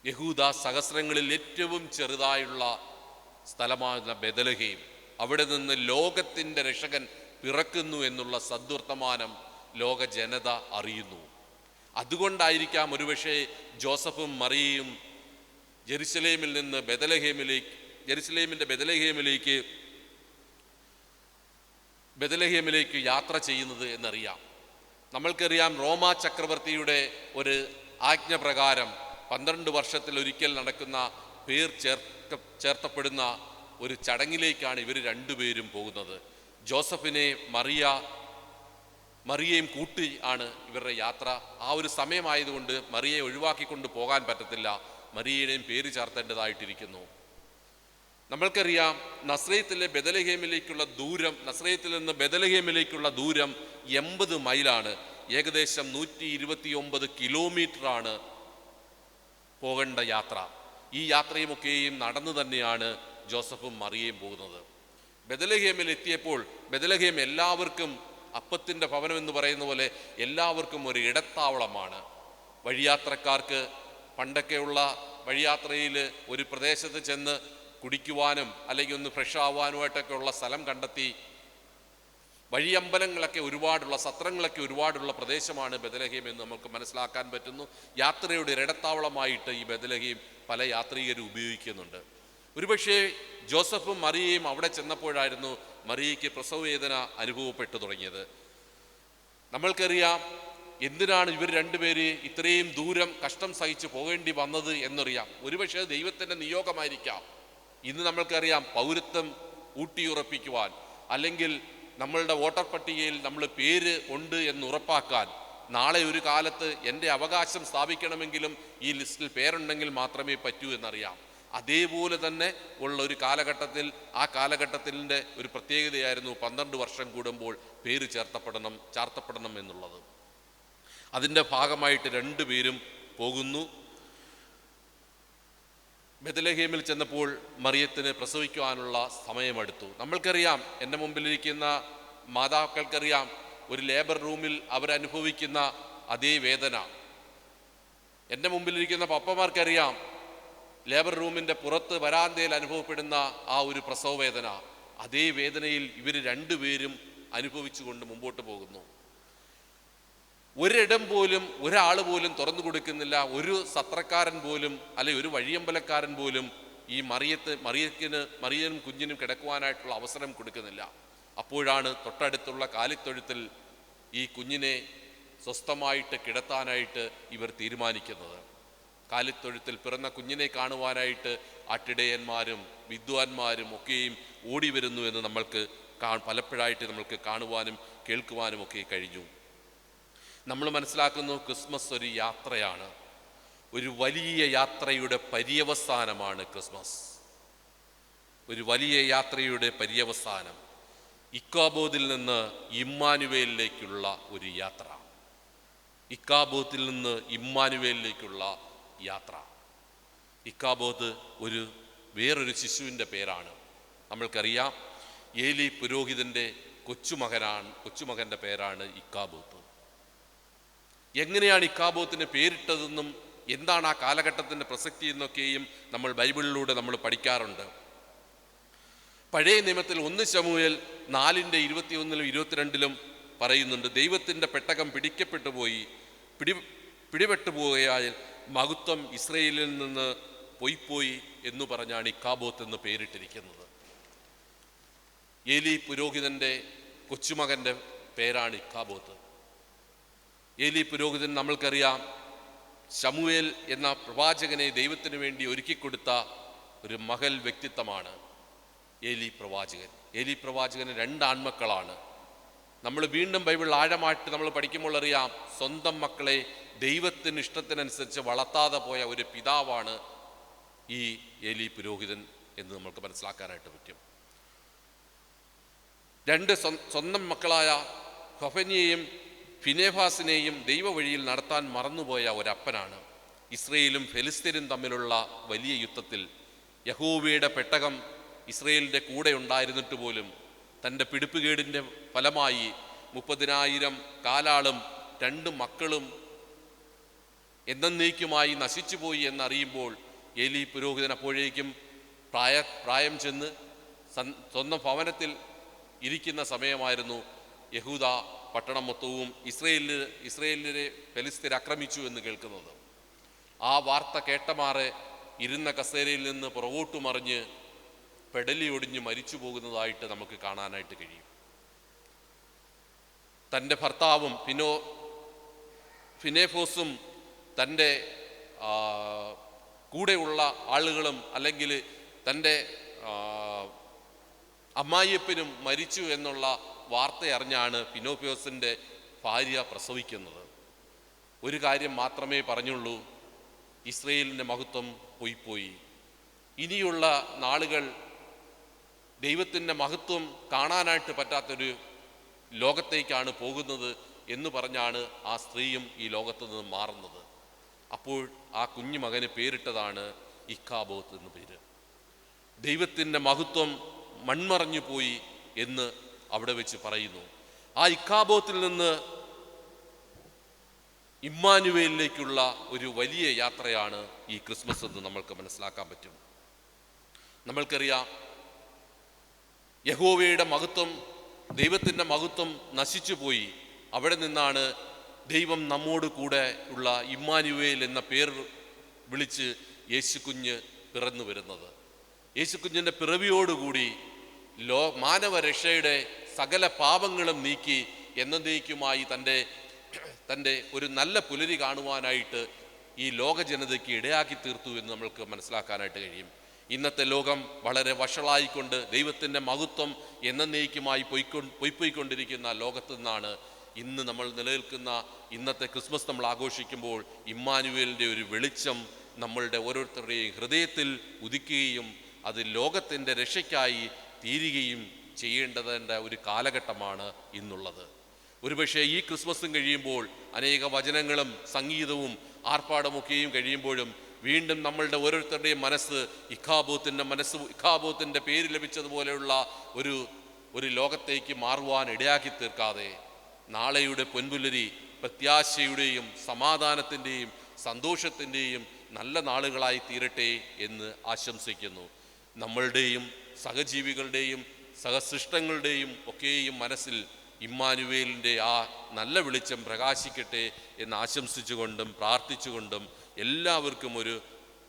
യഹൂദ സഹസ്രങ്ങളിൽ ഏറ്റവും ചെറുതായുള്ള സ്ഥലമാണ് ബേത്ലഹേം. അവിടെ നിന്ന് ലോകത്തിൻ്റെ രക്ഷകൻ പിറക്കുന്നു എന്നുള്ള സദ്വർത്തമാനം ലോക ജനത അറിയുന്നു. അതുകൊണ്ടായിരിക്കാം ഒരുപക്ഷെ ജോസഫും മറിയയും ജെറുസലേമിൻ്റെ ബേത്ലഹേമിലേക്ക് യാത്ര ചെയ്യുന്നത് എന്നറിയാം. നമ്മൾക്കറിയാം റോമാ ചക്രവർത്തിയുടെ ഒരു ആജ്ഞ പ്രകാരം 12 വർഷത്തിലൊരിക്കൽ നടക്കുന്ന പേർ ചേർത്തപ്പെടുന്ന ഒരു ചടങ്ങിലേക്കാണ് ഇവർ രണ്ടുപേരും പോകുന്നത്. ജോസഫിനെ മറിയയും കൂട്ടി ആണ് ഇവരുടെ യാത്ര. ആ ഒരു സമയമായതുകൊണ്ട് മറിയയെ ഒഴിവാക്കിക്കൊണ്ട് പോകാൻ പറ്റത്തില്ല. മറിയയുടെയും പേര് ചേർത്തേണ്ടതായിട്ടിരിക്കുന്നു. നമ്മൾക്കറിയാം നസ്രയത്തിൽ നിന്ന് ബേത്ലഹേമിലേക്കുള്ള ദൂരം 80 മൈലാണ്. ഏകദേശം 129 കിലോമീറ്ററാണ് പോകേണ്ട യാത്ര. ഈ യാത്രയുമൊക്കെയും നടന്നു തന്നെയാണ് ജോസഫും മറിയയും പോകുന്നത്. ബേത്ലഹേമിൽ എത്തിയപ്പോൾ ബേത്ലഹേം എല്ലാവർക്കും അപ്പത്തിൻ്റെ ഭവനം എന്ന് പറയുന്ന പോലെ എല്ലാവർക്കും ഒരു ഇടത്താവളമാണ്. വഴിയാത്രക്കാർക്ക് പണ്ടൊക്കെയുള്ള വഴിയാത്രയിൽ ഒരു പ്രദേശത്ത് ചെന്ന് കുടിക്കുവാനും അല്ലെങ്കിൽ ഒന്ന് ഫ്രഷ് ആവാനുമായിട്ടൊക്കെ ഉള്ള സ്ഥലം കണ്ടെത്തി വഴിയമ്പലങ്ങളൊക്കെ ഒരുപാടുള്ള സത്രങ്ങളൊക്കെ ഒരുപാടുള്ള പ്രദേശമാണ് ബേത്ലഹേം എന്ന് നമുക്ക് മനസ്സിലാക്കാൻ പറ്റുന്നു. യാത്രയുടെ ഇടത്താവളമായിട്ട് ഈ ബേത്ലഹേം പല യാത്രികരും ഉപയോഗിക്കുന്നുണ്ട്. ഒരുപക്ഷെ ജോസഫും മറിയയും അവിടെ ചെന്നപ്പോഴായിരുന്നു മറിയയ്ക്ക് പ്രസവവേദന അനുഭവപ്പെട്ടു തുടങ്ങിയത്. നമ്മൾക്കറിയാം എന്തിനാണ് ഇവർ രണ്ടുപേര് ഇത്രയും ദൂരം കഷ്ടം സഹിച്ച് പോകേണ്ടി വന്നത് എന്നറിയാം. ഒരുപക്ഷെ ദൈവത്തിൻ്റെ നിയോഗമായിരിക്കാം. ഇന്ന് നമ്മൾക്കറിയാം പൗരത്വം ഊട്ടിയുറപ്പിക്കുവാൻ അല്ലെങ്കിൽ നമ്മളുടെ വോട്ടർ പട്ടികയിൽ നമ്മൾ പേര് ഉണ്ട് എന്ന് ഉറപ്പാക്കാൻ നാളെ ഒരു കാലത്ത് എൻ്റെ അവകാശം സ്ഥാപിക്കണമെങ്കിലും ഈ ലിസ്റ്റിൽ പേരുണ്ടെങ്കിൽ മാത്രമേ പറ്റൂ എന്നറിയാം. അതേപോലെ തന്നെ ഉള്ള ഒരു കാലഘട്ടത്തിൽ ആ കാലഘട്ടത്തിൻ്റെ ഒരു പ്രത്യേകതയായിരുന്നു 12 വർഷം കൂടുമ്പോൾ പേര് ചാർത്തപ്പെടണം എന്നുള്ളത്. അതിൻ്റെ ഭാഗമായിട്ട് രണ്ടുപേരും പോകുന്നു. ബേത്ലഹേമിൽ ചെന്നപ്പോൾ മറിയത്തിന് പ്രസവിക്കുവാനുള്ള സമയമെടുത്തു. നമ്മൾക്കറിയാം, എൻ്റെ മുമ്പിലിരിക്കുന്ന മാതാക്കൾക്കറിയാം ഒരു ലേബർ റൂമിൽ അവരനുഭവിക്കുന്ന അതേ വേദന. എൻ്റെ മുമ്പിലിരിക്കുന്ന പപ്പമാർക്കറിയാം ലേബർ റൂമിൻ്റെ പുറത്ത് വരാന്തയിൽ അനുഭവപ്പെടുന്ന ആ ഒരു പ്രസവ വേദന. അതേ വേദനയിൽ ഇവർ രണ്ടുപേരും അനുഭവിച്ചുകൊണ്ട് മുമ്പോട്ട് പോകുന്നു. ഒരിടം പോലും ഒരാൾ പോലും തുറന്നു കൊടുക്കുന്നില്ല. ഒരു സത്രക്കാരൻ പോലും അല്ലെങ്കിൽ ഒരു വഴിയമ്പലക്കാരൻ പോലും ഈ മറിയനും കുഞ്ഞിനും കിടക്കുവാനായിട്ടുള്ള അവസരം കൊടുക്കുന്നില്ല. അപ്പോഴാണ് തൊട്ടടുത്തുള്ള കാലിത്തൊഴുത്തിൽ ഈ കുഞ്ഞിനെ സ്വസ്ഥമായിട്ട് കിടത്താനായിട്ട് ഇവർ തീരുമാനിക്കുന്നത്. കാലിത്തൊഴുത്തിൽ പിറന്ന കുഞ്ഞിനെ കാണുവാനായിട്ട് ആട്ടിടയന്മാരും വിദ്വാൻമാരും ഒക്കെയും ഓടി വരുന്നു എന്ന് നമ്മൾക്ക് പലപ്പോഴായിട്ട് നമ്മൾക്ക് കാണുവാനും കേൾക്കുവാനും ഒക്കെ കഴിഞ്ഞു. നമ്മൾ മനസ്സിലാക്കുന്നു, ക്രിസ്മസ് ഒരു യാത്രയാണ്. ഒരു വലിയ യാത്രയുടെ പര്യവസാനമാണ് ക്രിസ്മസ്. ഒരു വലിയ യാത്രയുടെ പര്യവസാനം. ഇക്കാബോത്തിൽ നിന്ന് ഇമ്മാനുവേലിലേക്കുള്ള ഒരു യാത്ര. ഇക്കാബോത്തിൽ നിന്ന് ഇമ്മാനുവേലിലേക്കുള്ള യാത്ര. ഇക്കാബോത്ത് വേറൊരു ശിശുവിൻ്റെ പേരാണ്. നമ്മൾക്കറിയാം, ഏലി പുരോഹിതൻ്റെ കൊച്ചുമകൻ്റെ പേരാണ് ഇക്കാബോത്ത്. എങ്ങനെയാണ് ഇക്കാബോത്തിന് പേരിട്ടതെന്നും എന്താണ് ആ കാലഘട്ടത്തിൻ്റെ പ്രസക്തി എന്നൊക്കെയും നമ്മൾ ബൈബിളിലൂടെ നമ്മൾ പഠിക്കാറുണ്ട്. പഴയ നിയമത്തിൽ 1 ശമൂവേൽ 4:21 22 പറയുന്നുണ്ട്, ദൈവത്തിൻ്റെ പെട്ടകം പിടിപെട്ടു പോയാൽ മഹത്വം ഇസ്രയേലിൽ നിന്ന് പോയി എന്ന് പറഞ്ഞാണ് ഇക്കാബോത്ത് എന്ന് പേരിട്ടിരിക്കുന്നത്. ഏലി പുരോഹിതൻ്റെ കൊച്ചുമകൻ്റെ പേരാണ് ഇക്കാബോത്ത്. ഏലി പുരോഹിതൻ നമ്മൾക്കറിയാം, ശമൂവേൽ എന്ന പ്രവാചകനെ ദൈവത്തിന് വേണ്ടി ഒരുക്കിക്കൊടുത്ത ഒരു മഹൽ വ്യക്തിത്വമാണ് ഏലി പ്രവാചകൻ. ഏലി പ്രവാചകന് 2 ആൺമക്കളാണ്. നമ്മൾ വീണ്ടും ബൈബിൾ ആഴമായിട്ട് നമ്മൾ പഠിക്കുമ്പോൾ അറിയാം, സ്വന്തം മക്കളെ ദൈവത്തിന് ഇഷ്ടത്തിനനുസരിച്ച് വളർത്താതെ പോയ ഒരു പിതാവാണ് ഈ ഏലി പുരോഹിതൻ എന്ന് നമുക്ക് മനസ്സിലാക്കാനായിട്ട് പറ്റും. 2 സ്വന്തം മക്കളായ ഹൊഫനിയെയും ഫിനെഹാസിനെയും ദൈവവഴിയിൽ നടത്താൻ മറന്നുപോയ ഒരപ്പനാണ്. ഇസ്രയേലും ഫെലിസ്ത്യരും തമ്മിലുള്ള വലിയ യുദ്ധത്തിൽ യഹോവയുടെ പെട്ടകം ഇസ്രയേലിൻ്റെ കൂടെ ഉണ്ടായിരുന്നിട്ട് പോലും തൻ്റെ പിടിപ്പുകേടിൻ്റെ ഫലമായി 30,000 കാലാളും 2 മക്കളും എന്നേക്കുമായി നശിച്ചുപോയി എന്നറിയുമ്പോൾ ഏലി പുരോഹിതൻ അപ്പോഴേക്കും പ്രായം ചെന്ന് സ്വന്തം ഭവനത്തിൽ ഇരിക്കുന്ന സമയമായിരുന്നു. യഹൂദ പട്ടണം മൊത്തവും ഇസ്രയേലിനെ ഫെലിസ്ത്യർ ആക്രമിച്ചു എന്ന് കേൾക്കുന്നത്. ആ വാർത്ത കേട്ടമാറെ ഇരുന്ന കസേരയിൽ നിന്ന് പുറകോട്ടു മറിഞ്ഞ് പെടലി ഒടിഞ്ഞ് മരിച്ചു പോകുന്നതായിട്ട് നമുക്ക് കാണാനായിട്ട് കഴിയും. തൻ്റെ ഭർത്താവും ഫിനെഫോസും തൻ്റെ കൂടെയുള്ള ആളുകളും അല്ലെങ്കിൽ തൻ്റെ അമ്മായിയപ്പനും മരിച്ചു എന്നുള്ള വാർത്ത അറിഞ്ഞാണ് ഫിനോഫോസിൻ്റെ ഭാര്യ പ്രസവിക്കുന്നത്. ഒരു കാര്യം മാത്രമേ പറഞ്ഞുള്ളൂ, ഇസ്രയേലിൻ്റെ മഹത്വം പോയി. ഇനിയുള്ള നാളുകൾ ദൈവത്തിൻ്റെ മഹത്വം കാണാനായിട്ട് പറ്റാത്തൊരു ലോകത്തേക്കാണ് പോകുന്നത് എന്ന് പറഞ്ഞാണ് ആ സ്ത്രീയും ഈ ലോകത്തു നിന്ന് മാറുന്നത്. അപ്പോൾ ആ കുഞ്ഞു മകന് പേരിട്ടതാണ് ഇക്കാബോത്ത് എന്ന് പേര്. ദൈവത്തിൻ്റെ മഹത്വം മൺമറഞ്ഞു പോയി എന്ന് അവിടെ വെച്ച് പറയുന്നു. ആ ഇക്കാബോത്തിൽ നിന്ന് ഇമ്മാനുവേലിലേക്കുള്ള ഒരു വലിയ യാത്രയാണ് ഈ ക്രിസ്മസ് എന്ന് നമ്മൾക്ക് മനസ്സിലാക്കാൻ പറ്റും. നമ്മൾക്കറിയാം, യഹോവയുടെ മഹത്വം, ദൈവത്തിൻ്റെ മഹത്വം നശിച്ചു പോയി. അവിടെ നിന്നാണ് ദൈവം നമ്മോട് കൂടെ ഉള്ള ഇമ്മാനുവേൽ എന്ന പേർ വിളിച്ച് യേശുക്കുഞ്ഞ് പിറന്നു വരുന്നത്. യേശുക്കുഞ്ഞിൻ്റെ പിറവിയോടുകൂടി മാനവരക്ഷയുടെ സകല പാപങ്ങളും നീക്കി എന്നേക്കുമായി തൻ്റെ ഒരു നല്ല പുലരി കാണുവാനായിട്ട് ഈ ലോക ജനതയ്ക്ക് ഇടയാക്കി തീർത്തു എന്ന് നമ്മൾക്ക് മനസ്സിലാക്കാനായിട്ട് കഴിയും. ഇന്നത്തെ ലോകം വളരെ വഷളായിക്കൊണ്ട് ദൈവത്തിൻ്റെ മഹത്വം എന്നേക്കുമായി പോയിക്കൊണ്ടിരിക്കുന്ന ലോകത്തു നിന്നാണ് ഇന്ന് നമ്മൾ നിലനിൽക്കുന്ന ഇന്നത്തെ ക്രിസ്മസ് നമ്മൾ ആഘോഷിക്കുമ്പോൾ ഇമ്മാനുവേലിൻ്റെ ഒരു വെളിച്ചം നമ്മളുടെ ഓരോരുത്തരുടെയും ഹൃദയത്തിൽ ഉദിക്കുകയും അത് ലോകത്തിൻ്റെ രക്ഷയ്ക്കായി തീരുകയും ചെയ്യേണ്ടതിൻ്റെ ഒരു കാലഘട്ടമാണ് ഇന്നുള്ളത്. ഒരുപക്ഷെ ഈ ക്രിസ്മസും കഴിയുമ്പോൾ അനേക വചനങ്ങളും സംഗീതവും ആർപ്പാടമൊക്കെയും കഴിയുമ്പോഴും വീണ്ടും നമ്മളുടെ ഓരോരുത്തരുടെയും മനസ്സ് ഇക്കാബോത്തിൻ്റെ പേര് ലഭിച്ചതുപോലെയുള്ള ഒരു ലോകത്തേക്ക് മാറുവാൻ ഇടയാക്കി തീർക്കാതെ നാളെയുടെ പൊൻപുലരി പ്രത്യാശയുടെയും സമാധാനത്തിൻ്റെയും സന്തോഷത്തിൻ്റെയും നല്ല നാളുകളായി തീരട്ടെ എന്ന് ആശംസിക്കുന്നു. നമ്മളുടെയും സഹജീവികളുടെയും സഹസൃഷ്ടങ്ങളുടെയും ഒക്കെയും മനസ്സിൽ ഇമ്മാനുവേലിൻ്റെ ആ നല്ല വെളിച്ചം പ്രകാശിക്കട്ടെ എന്ന് ആശംസിച്ചുകൊണ്ടും പ്രാർത്ഥിച്ചുകൊണ്ടും എല്ലാവർക്കും ഒരു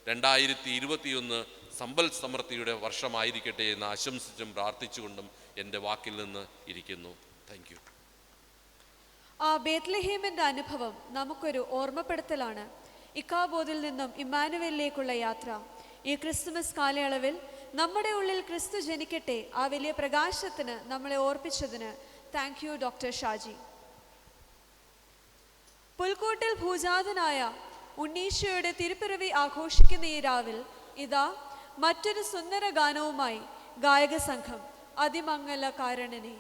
2021 സമ്പൽ സമൃദ്ധിയുടെ വർഷമായിരിക്കട്ടെ എന്ന് ആശംസിച്ചും പ്രാർത്ഥിച്ചുകൊണ്ടും എൻ്റെ വാക്കിൽ നിന്ന് ഇരിക്കുന്നു. Thank you. ആ ബേത്ലഹേമിൻ്റെ അനുഭവം നമുക്കൊരു ഓർമ്മപ്പെടുത്തലാണ്. ഇക്കാബോദിൽ നിന്നും ഇമ്മാനുവേലിലേക്കുള്ള യാത്ര. ഈ ക്രിസ്തുമസ് കാലയളവിൽ നമ്മുടെ ഉള്ളിൽ ക്രിസ്തു ജനിക്കട്ടെ, ആ വലിയ പ്രകാശത്തിന് നമ്മളെ ഓർപ്പിച്ചതിന് താങ്ക് യു ഡോക്ടർ ഷാജി. പുൽക്കൂട്ടിൽ ഭൂജാതനായ ഉണ്ണീശോയുടെ തിരുപ്പിറവി ആഘോഷിക്കുന്ന ഈ രാവിൽ ഇതാ മറ്റൊരു സുന്ദര ഗാനവുമായി ഗായക സംഘം അതിമംഗല കാരണനെ.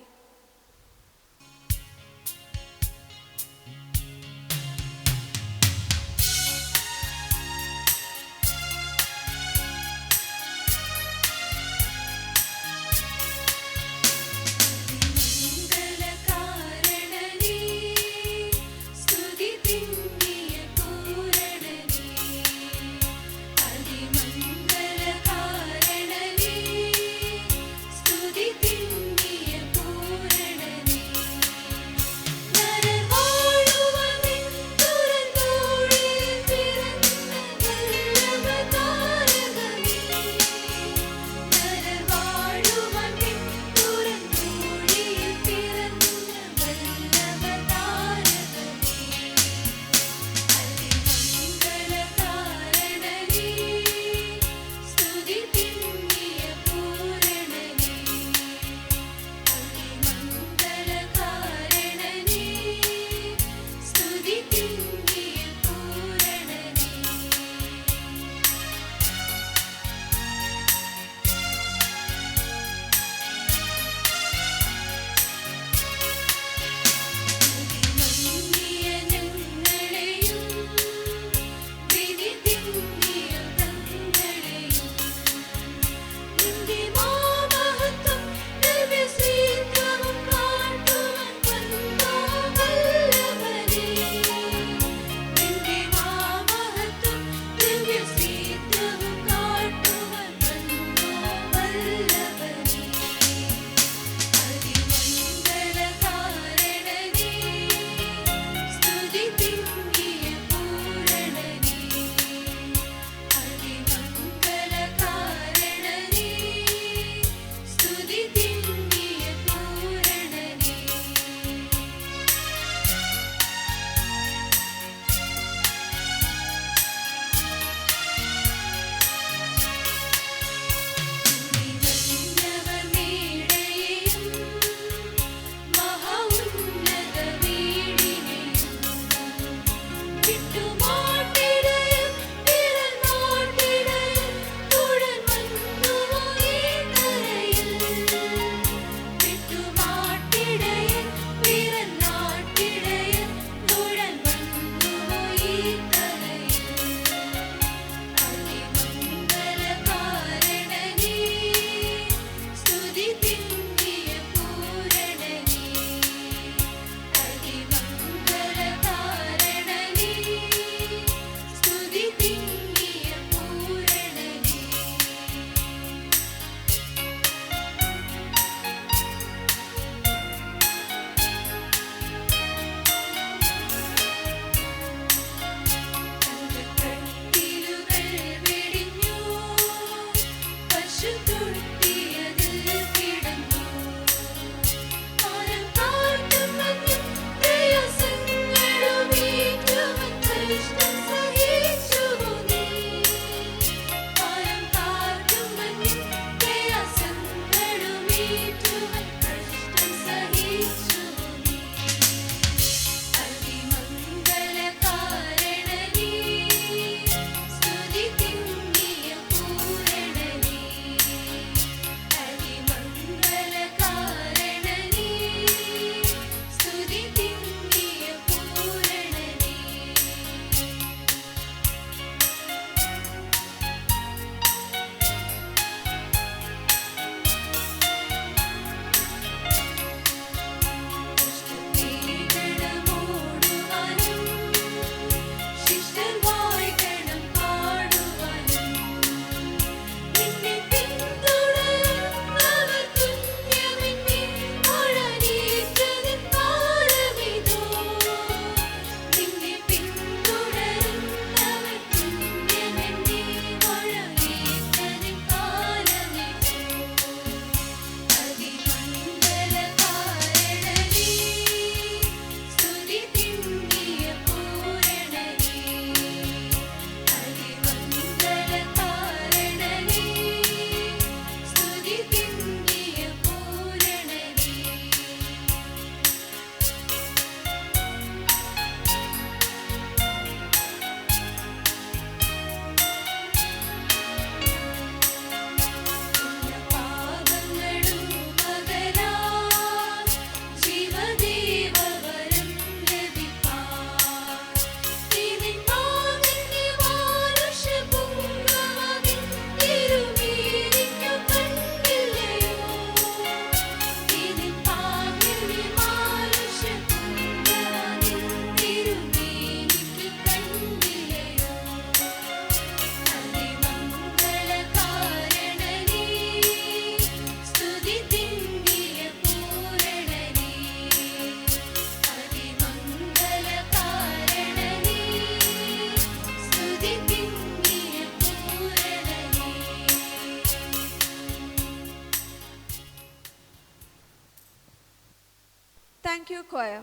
choir.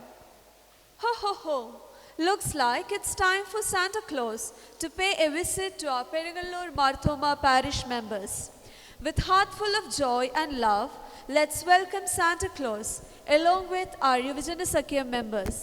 Ho, ho, ho. Looks like it's time for Santa Claus to pay a visit to our Perigallur Marthoma parish members. With heart full of joy and love, let's welcome Santa Claus along with our Yuvajana Sakhya members.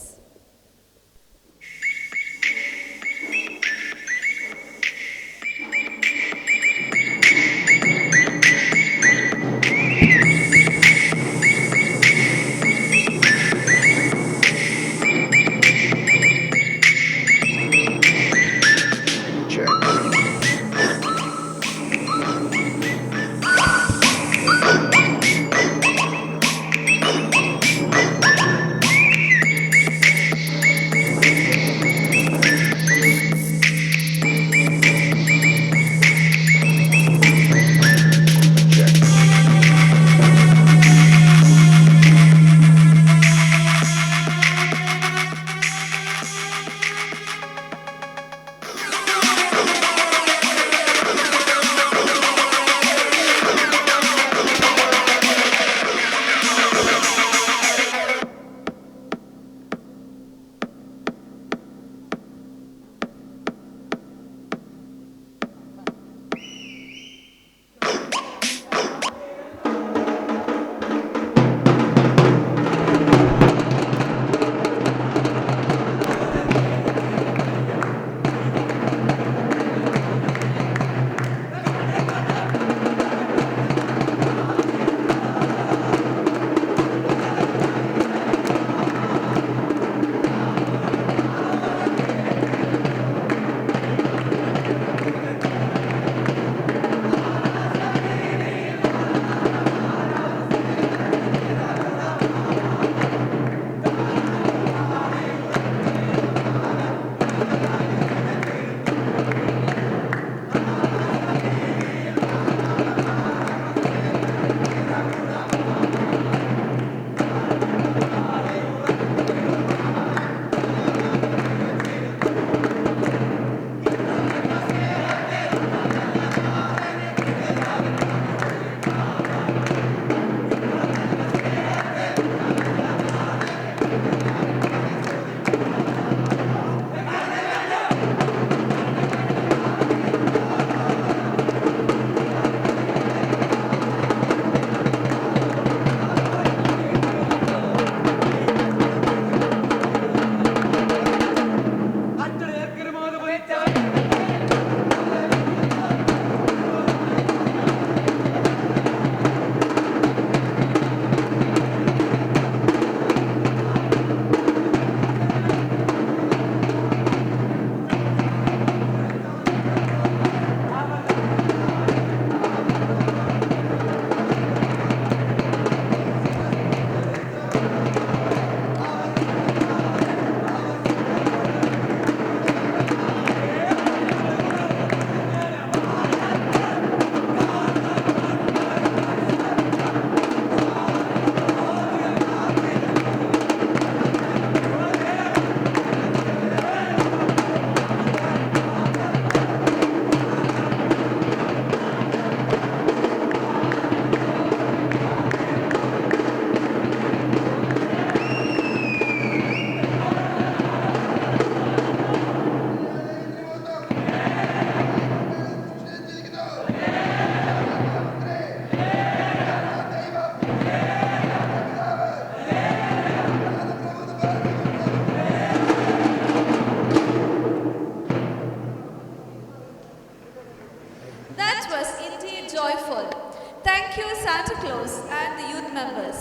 Santa Claus and the youth members.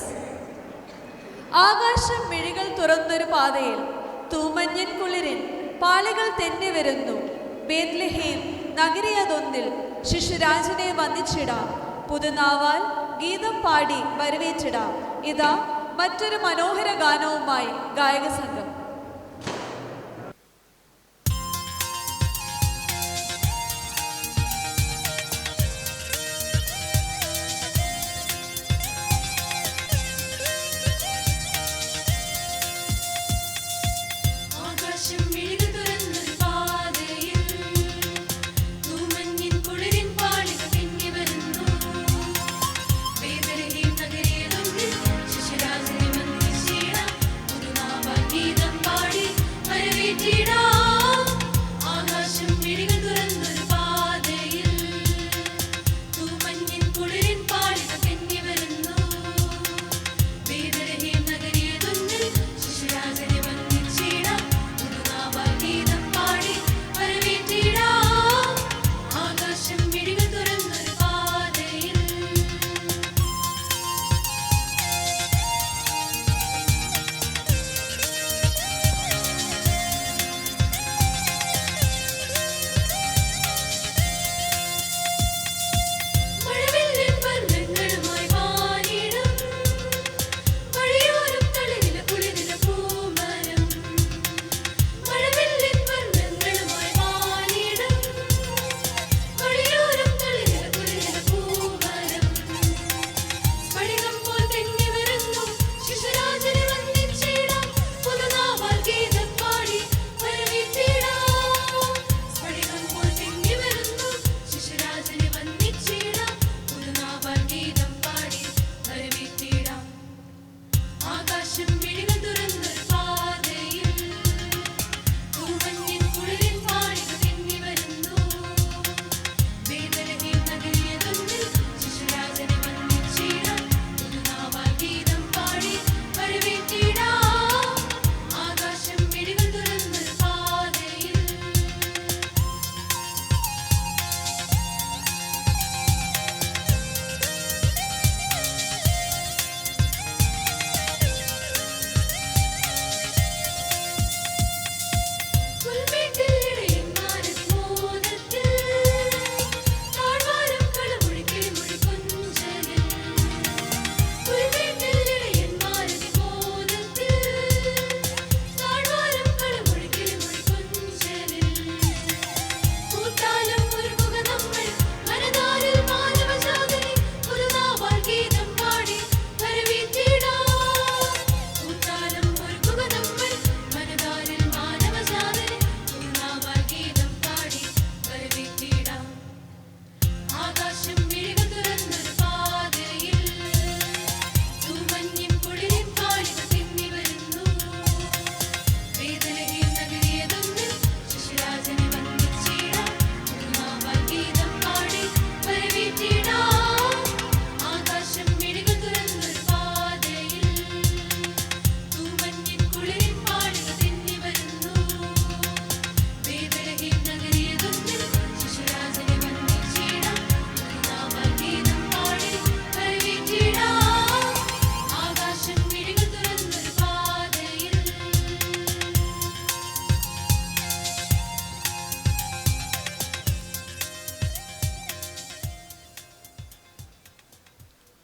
ആകാശം മിഴികൾ തുറന്നൊരു പാതയിൽ തൂമഞ്ഞൻ കുളിരിൻ പാളികൾ തെന്നി വരുന്നു. ബേത്ലഹേം നഗരിയതൊന്നിൽ ശിശുരാജനെ വന്ദിച്ചിടാം. പുതുനാവാൽ ഗീതം പാടി വരവേറ്റിടാം. ഇതാ മറ്റൊരു മനോഹര ഗാനവുമായി ഗായക സംഘം. Nagari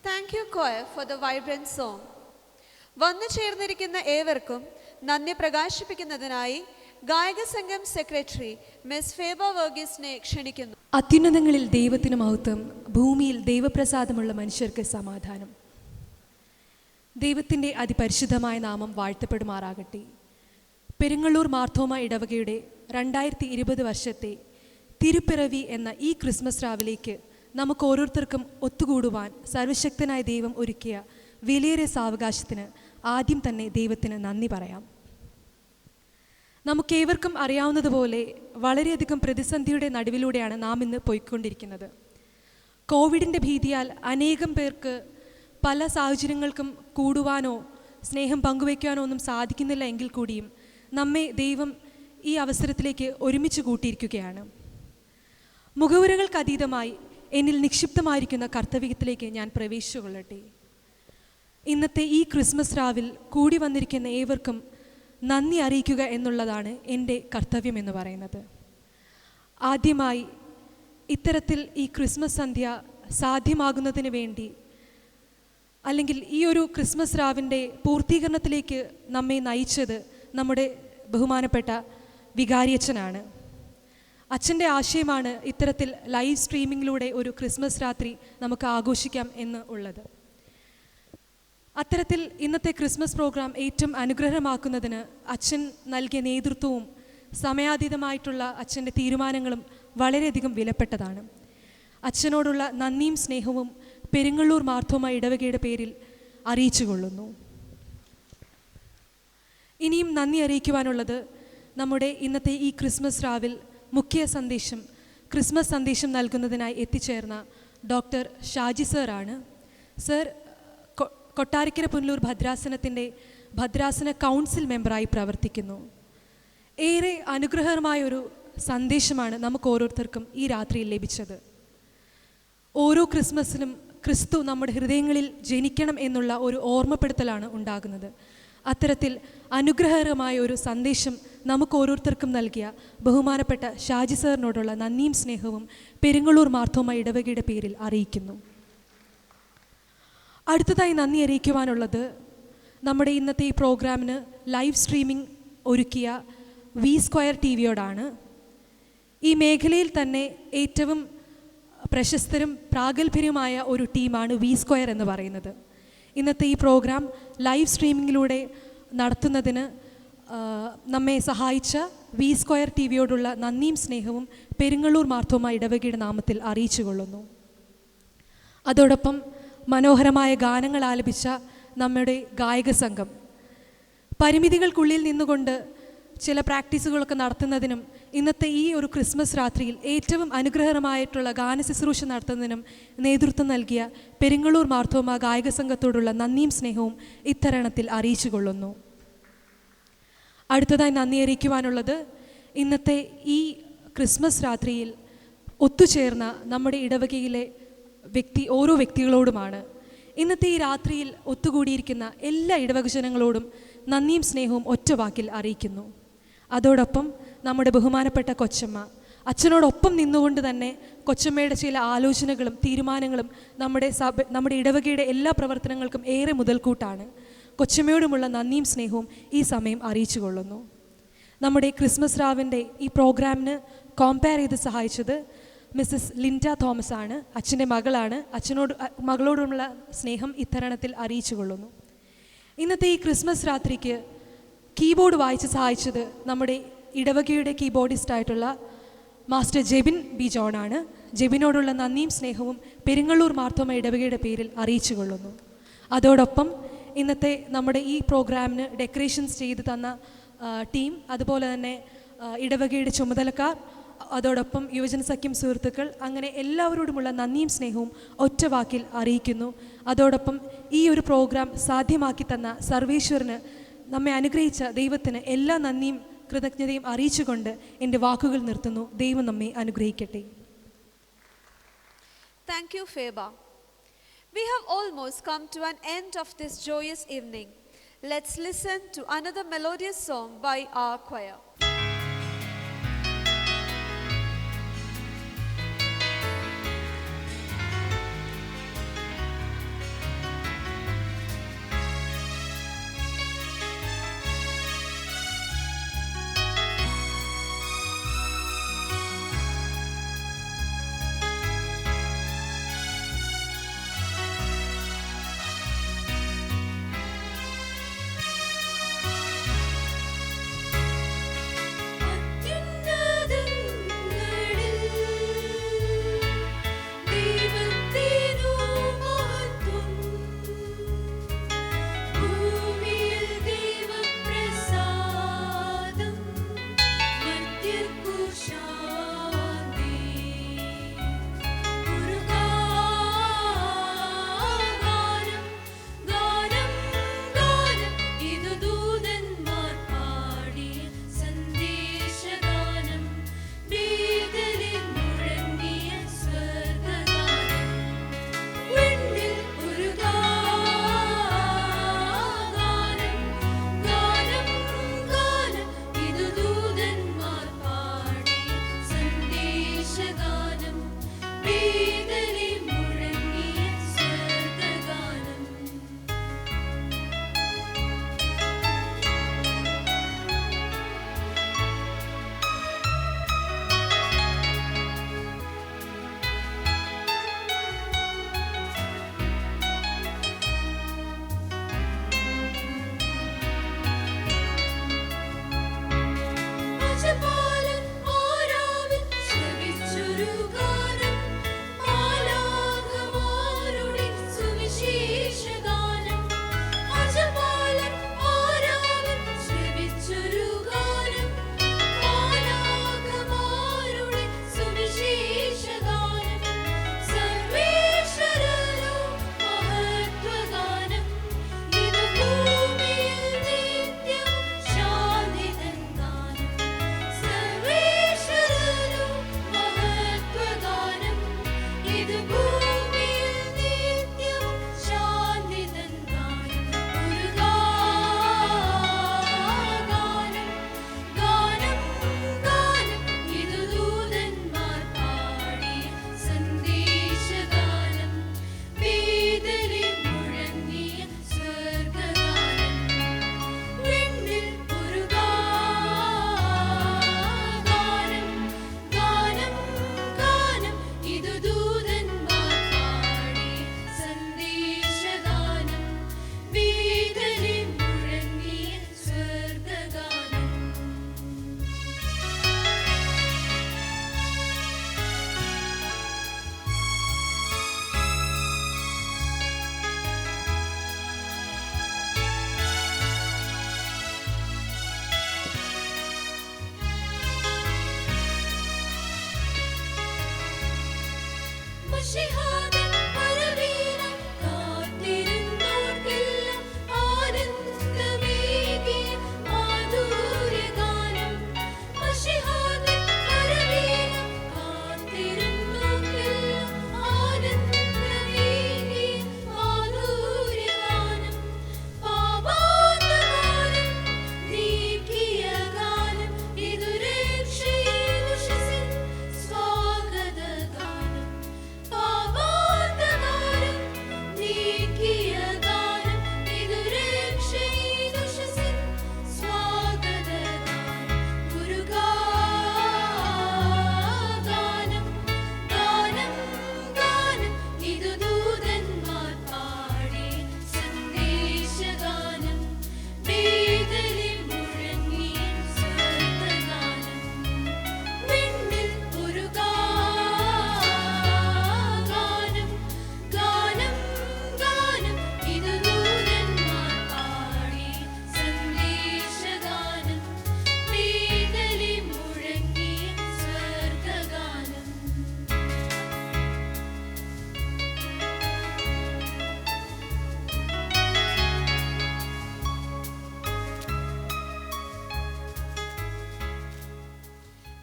Thank you, choir, for the vibrant song. വന്നു ചേർന്നിരിക്കുന്ന ഏവർക്കും നന്ദി പ്രകാശിപ്പിക്കുന്നതിനായി ഗായക സംഘം സെക്രട്ടറി മിസ് ഫേബ വർഗീസിനെ ക്ഷണിക്കുന്നു. അത്യുന്നതങ്ങളിൽ ദൈവത്തിന് മഹത്വം, ഭൂമിയിൽ ദൈവപ്രസാദമുള്ള മനുഷ്യർക്ക് സമാധാനം. ദൈവത്തിൻ്റെ അതിപരിശുദ്ധമായ നാമം വാഴ്ത്തപ്പെടുമാറാകട്ടെ. പെരുങ്ങള്ളൂർ മാർത്തോമ ഇടവകയുടെ 2020 വർഷത്തെ തിരുപ്പിറവി എന്ന ഈ ക്രിസ്മസ് രാവിലേക്ക് നമുക്ക് ഓരോരുത്തർക്കും ഒത്തുകൂടുവാൻ സർവശക്തനായ ദൈവം ഒരുക്കിയ വിലയേറിയ സാവകാശത്തിന് ആദ്യം തന്നെ ദൈവത്തിന് നന്ദി പറയാം. നമുക്കേവർക്കും അറിയാവുന്നതുപോലെ വളരെയധികം പ്രതിസന്ധിയുടെ നടുവിലൂടെയാണ് നാം ഇന്ന് പോയിക്കൊണ്ടിരിക്കുന്നത്. കോവിഡിൻ്റെ ഭീതിയാൽ അനേകം പേർക്ക് പല സാഹചര്യങ്ങൾക്കും കൂടുവാനോ സ്നേഹം പങ്കുവയ്ക്കാനോ ഒന്നും സാധിക്കുന്നില്ല എങ്കിൽ കൂടിയും നമ്മെ ദൈവം ഈ അവസരത്തിലേക്ക് ഒരുമിച്ച് കൂട്ടിയിരിക്കുകയാണ്. മുഖവുരകൾക്കതീതമായി എന്നിൽ നിക്ഷിപ്തമായിരിക്കുന്ന കർത്തവ്യത്തിലേക്ക് ഞാൻ പ്രവേശിച്ചുകൊള്ളട്ടെ. ഇന്നത്തെ ഈ ക്രിസ്മസ് രാവിൽ കൂടി വന്നിരിക്കുന്ന ഏവർക്കും നന്ദി അറിയിക്കുക എന്നുള്ളതാണ് എൻ്റെ കർത്തവ്യം എന്ന് പറയുന്നത്. ആദ്യമായി ഇത്തരത്തിൽ ഈ ക്രിസ്മസ് സന്ധ്യ സാധ്യമാകുന്നതിന് വേണ്ടി, അല്ലെങ്കിൽ ഈ ഒരു ക്രിസ്മസ് രാവിൻ്റെ പൂർത്തീകരണത്തിലേക്ക് നമ്മെ നയിച്ചത് നമ്മുടെ ബഹുമാനപ്പെട്ട വികാരിയച്ഛനാണ്. അച്ഛൻ്റെ ആശയമാണ് ഇത്തരത്തിൽ ലൈവ് സ്ട്രീമിങ്ങിലൂടെ ഒരു ക്രിസ്മസ് രാത്രി നമുക്ക് ആഘോഷിക്കാം എന്ന് ഉള്ളത്. അത്തരത്തിൽ ഇന്നത്തെ ക്രിസ്മസ് പ്രോഗ്രാം ഏറ്റവും അനുഗ്രഹമാക്കുന്നതിന് അച്ഛൻ നൽകിയ നേതൃത്വവും സമയാതീതമായിട്ടുള്ള അച്ഛൻ്റെ തീരുമാനങ്ങളും വളരെയധികം വിലപ്പെട്ടതാണ്. അച്ഛനോടുള്ള നന്ദിയും സ്നേഹവും പെരുങ്ങള്ളൂർ മാർത്തോമ ഇടവകയുടെ പേരിൽ അറിയിച്ചു കൊള്ളുന്നു. ഇനിയും നന്ദി അറിയിക്കുവാനുള്ളത് നമ്മുടെ ഇന്നത്തെ ഈ ക്രിസ്മസ് രാവിൽ ക്രിസ്മസ് സന്ദേശം നൽകുന്നതിനായി എത്തിച്ചേർന്ന ഡോക്ടർ ഷാജി സാറാണ്. സർ കൊട്ടാരക്കര പുനലൂർ ഭദ്രാസന കൗൺസിൽ മെമ്പറായി പ്രവർത്തിക്കുന്നു. ഏറെ അനുഗ്രഹകരമായൊരു സന്ദേശമാണ് നമുക്ക് ഓരോരുത്തർക്കും ഈ രാത്രിയിൽ ലഭിച്ചത്. ഓരോ ക്രിസ്മസിലും ക്രിസ്തു നമ്മുടെ ഹൃദയങ്ങളിൽ ജനിക്കണം എന്നുള്ള ഒരു ഓർമ്മപ്പെടുത്തലാണ് ഉണ്ടാകുന്നത്. അത്തരത്തിൽ അനുഗ്രഹകരമായ ഒരു സന്ദേശം നമുക്ക് ഓരോരുത്തർക്കും നൽകിയ ബഹുമാനപ്പെട്ട ഷാജി സാറിനോടുള്ള നന്ദിയും സ്നേഹവും പെരുങ്ങളൂർ മാർത്തോമ ഇടവകയുടെ പേരിൽ അറിയിക്കുന്നു. അടുത്തതായി നന്ദി അറിയിക്കുവാനുള്ളത് നമ്മുടെ ഇന്നത്തെ ഈ പ്രോഗ്രാമിന് ലൈവ് സ്ട്രീമിംഗ് ഒരുക്കിയ V² TV-യോടാണ്. ഈ മേഖലയിൽ തന്നെ ഏറ്റവും പ്രശസ്തരും പ്രാഗൽഭ്യരുമായ ഒരു ടീമാണ് V² എന്ന് പറയുന്നത്. ഇന്നത്തെ ഈ പ്രോഗ്രാം ലൈവ് സ്ട്രീമിങ്ങിലൂടെ നടത്തുന്നതിന് നമ്മെ സഹായിച്ച V² TV-യോടുള്ള നന്ദിയും സ്നേഹവും പെരുങ്ങളൂർ മാർത്തോമ ഇടവകയുടെ നാമത്തിൽ അറിയിച്ചു കൊള്ളുന്നു. അതോടൊപ്പം മനോഹരമായ ഗാനങ്ങൾ ആലപിച്ച നമ്മുടെ ഗായക സംഘം, പരിമിതികൾക്കുള്ളിൽ നിന്നുകൊണ്ട് ചില പ്രാക്ടീസുകളൊക്കെ നടത്തുന്നതിനും ഇന്നത്തെ ഈ ഒരു ക്രിസ്മസ് രാത്രിയിൽ ഏറ്റവും അനുഗ്രഹകരമായിട്ടുള്ള ഗാനശുശ്രൂഷ നടത്തുന്നതിനും നേതൃത്വം നൽകിയ പെരുങ്ങളൂർ മാർത്തോമ ഗായക സംഘത്തോടുള്ള നന്ദിയും സ്നേഹവും ഇത്തരണത്തിൽ അറിയിച്ചു കൊള്ളുന്നു. അടുത്തതായി നന്ദി അറിയിക്കുവാനുള്ളത് ഇന്നത്തെ ഈ ക്രിസ്മസ് രാത്രിയിൽ ഒത്തുചേർന്ന നമ്മുടെ ഇടവകയിലെ ഓരോ വ്യക്തികളോടുമാണ്. ഇന്നത്തെ ഈ രാത്രിയിൽ ഒത്തുകൂടിയിരിക്കുന്ന എല്ലാ ഇടവകജനങ്ങളോടും നന്ദിയും സ്നേഹവും ഒറ്റ വാക്കിൽ അറിയിക്കുന്നു. അതോടൊപ്പം നമ്മുടെ ബഹുമാനപ്പെട്ട കൊച്ചമ്മ, അച്ഛനോടൊപ്പം നിന്നുകൊണ്ട് തന്നെ കൊച്ചമ്മയുടെ ചില ആലോചനകളും തീരുമാനങ്ങളും നമ്മുടെ ഇടവകയുടെ എല്ലാ പ്രവർത്തനങ്ങൾക്കും ഏറെ മുതൽക്കൂട്ടാണ്. കൊച്ചമ്മയോടുമുള്ള നന്ദിയും സ്നേഹവും ഈ സമയം അറിയിച്ചു കൊള്ളുന്നു. നമ്മുടെ ക്രിസ്മസ് രാവിൻ്റെ ഈ പ്രോഗ്രാമിന് കോമ്പയർ ചെയ്ത് സഹായിച്ചത് മിസ്സസ് ലിൻഡ തോമസ് ആണ്. അച്ഛൻ്റെ മകളാണ്. മകളോടുള്ള സ്നേഹം ഇത്തരണത്തിൽ അറിയിച്ചു കൊള്ളുന്നു. ഇന്നത്തെ ഈ ക്രിസ്മസ് രാത്രിക്ക് കീബോർഡ് വായിച്ച് സഹായിച്ചത് നമ്മുടെ ഇടവകയുടെ കീബോർഡിസ്റ്റായിട്ടുള്ള മാസ്റ്റർ ജെബിൻ ബി ജോണാണ്. ജെബിനോടുള്ള നന്ദിയും സ്നേഹവും പെരുങ്ങളൂർ മാർത്തോമ ഇടവകയുടെ പേരിൽ അറിയിച്ചു കൊള്ളുന്നു. അതോടൊപ്പം ഇന്നത്തെ നമ്മുടെ ഈ പ്രോഗ്രാമിന് ഡെക്കറേഷൻസ് ചെയ്ത് തന്ന ടീം, അതുപോലെ തന്നെ ഇടവകയുടെ ചുമതലക്കാർ, അതോടൊപ്പം യുവജന സഖ്യം സുഹൃത്തുക്കൾ, അങ്ങനെ എല്ലാവരോടുമുള്ള നന്ദിയും സ്നേഹവും ഒറ്റ വാക്കിൽ അറിയിക്കുന്നു. അതോടൊപ്പം ഈ ഒരു പ്രോഗ്രാം സാധ്യമാക്കി തന്ന സർവേശ്വരന്, നമ്മെ അനുഗ്രഹിച്ച ദൈവത്തിന് എല്ലാ നന്ദിയും കൃതജ്ഞതയും അറിയിച്ചുകൊണ്ട് എൻ്റെ വാക്കുകൾ നിർത്തുന്നു. ദൈവം നമ്മെ അനുഗ്രഹിക്കട്ടെ. Thank you, Feba. We have almost come to an end of this joyous evening. Let's listen to another melodious song by our choir.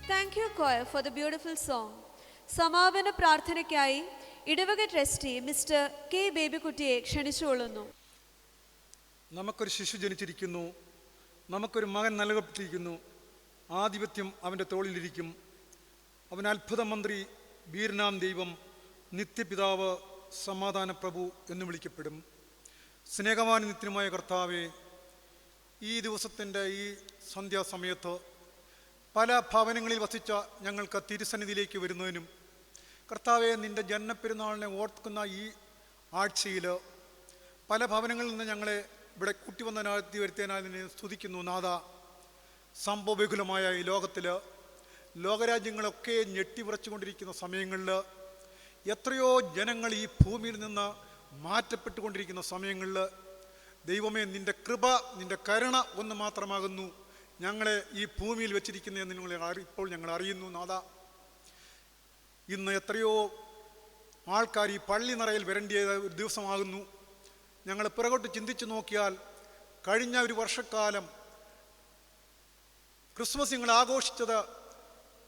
Thank you, choir, for the beautiful song. സമാപന പ്രാർത്ഥനയ്ക്കായി ഇടവക ട്രസ്റ്റി മിസ്റ്റർ കെ ബേബിക്കുട്ടിയെ ക്ഷണിച്ചുകൊള്ളുന്നു. നമുക്കൊരു ശിശു ജനിച്ചിരിക്കുന്നു, നമുക്കൊരു മകൻ നൽകപ്പെട്ടിരിക്കുന്നു. ആധിപത്യം അവൻ്റെ തോളിലിരിക്കും. അവൻ അത്ഭുത മന്ത്രി, വീരനാം ദൈവം, നിത്യപിതാവ്, സമാധാന പ്രഭു എന്ന് വിളിക്കപ്പെടും. സ്നേഹവാൻ നിത്യമായ കർത്താവെ, ഈ ദിവസത്തിൻ്റെ ഈ സന്ധ്യാസമയത്ത് പല ഭവനങ്ങളിൽ വസിച്ച ഞങ്ങൾക്ക് തിരുസന്നിധിയിലേക്ക് വരുന്നതിനും കർത്താവെ, നിൻ്റെ ജന്മപ്പെരുന്നാളിനെ ഓർക്കുന്ന ഈ ആഴ്ചയിൽ പല ഭവനങ്ങളിൽ നിന്ന് ഞങ്ങളെ ഇവിടെ കൂട്ടിവന്നതിനാഴ്ത്തി വരുത്തിയതിനാൽ നിന്നെ സ്തുതിക്കുന്നു. നാഥ, സംഭവബഹുലമായ ഈ ലോകത്തിൽ ലോകരാജ്യങ്ങളൊക്കെ ഞെട്ടിവിറച്ചുകൊണ്ടിരിക്കുന്ന സമയങ്ങളിൽ എത്രയോ ജനങ്ങൾ ഈ ഭൂമിയിൽ നിന്ന് മാറ്റപ്പെട്ടുകൊണ്ടിരിക്കുന്ന സമയങ്ങളിൽ ദൈവമേ, നിൻ്റെ കൃപ, നിൻ്റെ കരുണ ഒന്ന് മാത്രമാകുന്നു ഞങ്ങളെ ഈ ഭൂമിയിൽ വെച്ചിരിക്കുന്നതെന്ന് ഇപ്പോൾ ഞങ്ങൾ അറിയുന്നു. നാഥ, ഇന്ന് എത്രയോ ആൾക്കാർ ഈ പള്ളി നിറയിൽ വരേണ്ടിയ ഒരു ദിവസമാകുന്നു. ഞങ്ങൾ പിറകോട്ട് ചിന്തിച്ചു നോക്കിയാൽ കഴിഞ്ഞ ഒരു വർഷക്കാലം ക്രിസ്മസ് ഞങ്ങൾ ആഘോഷിച്ചത്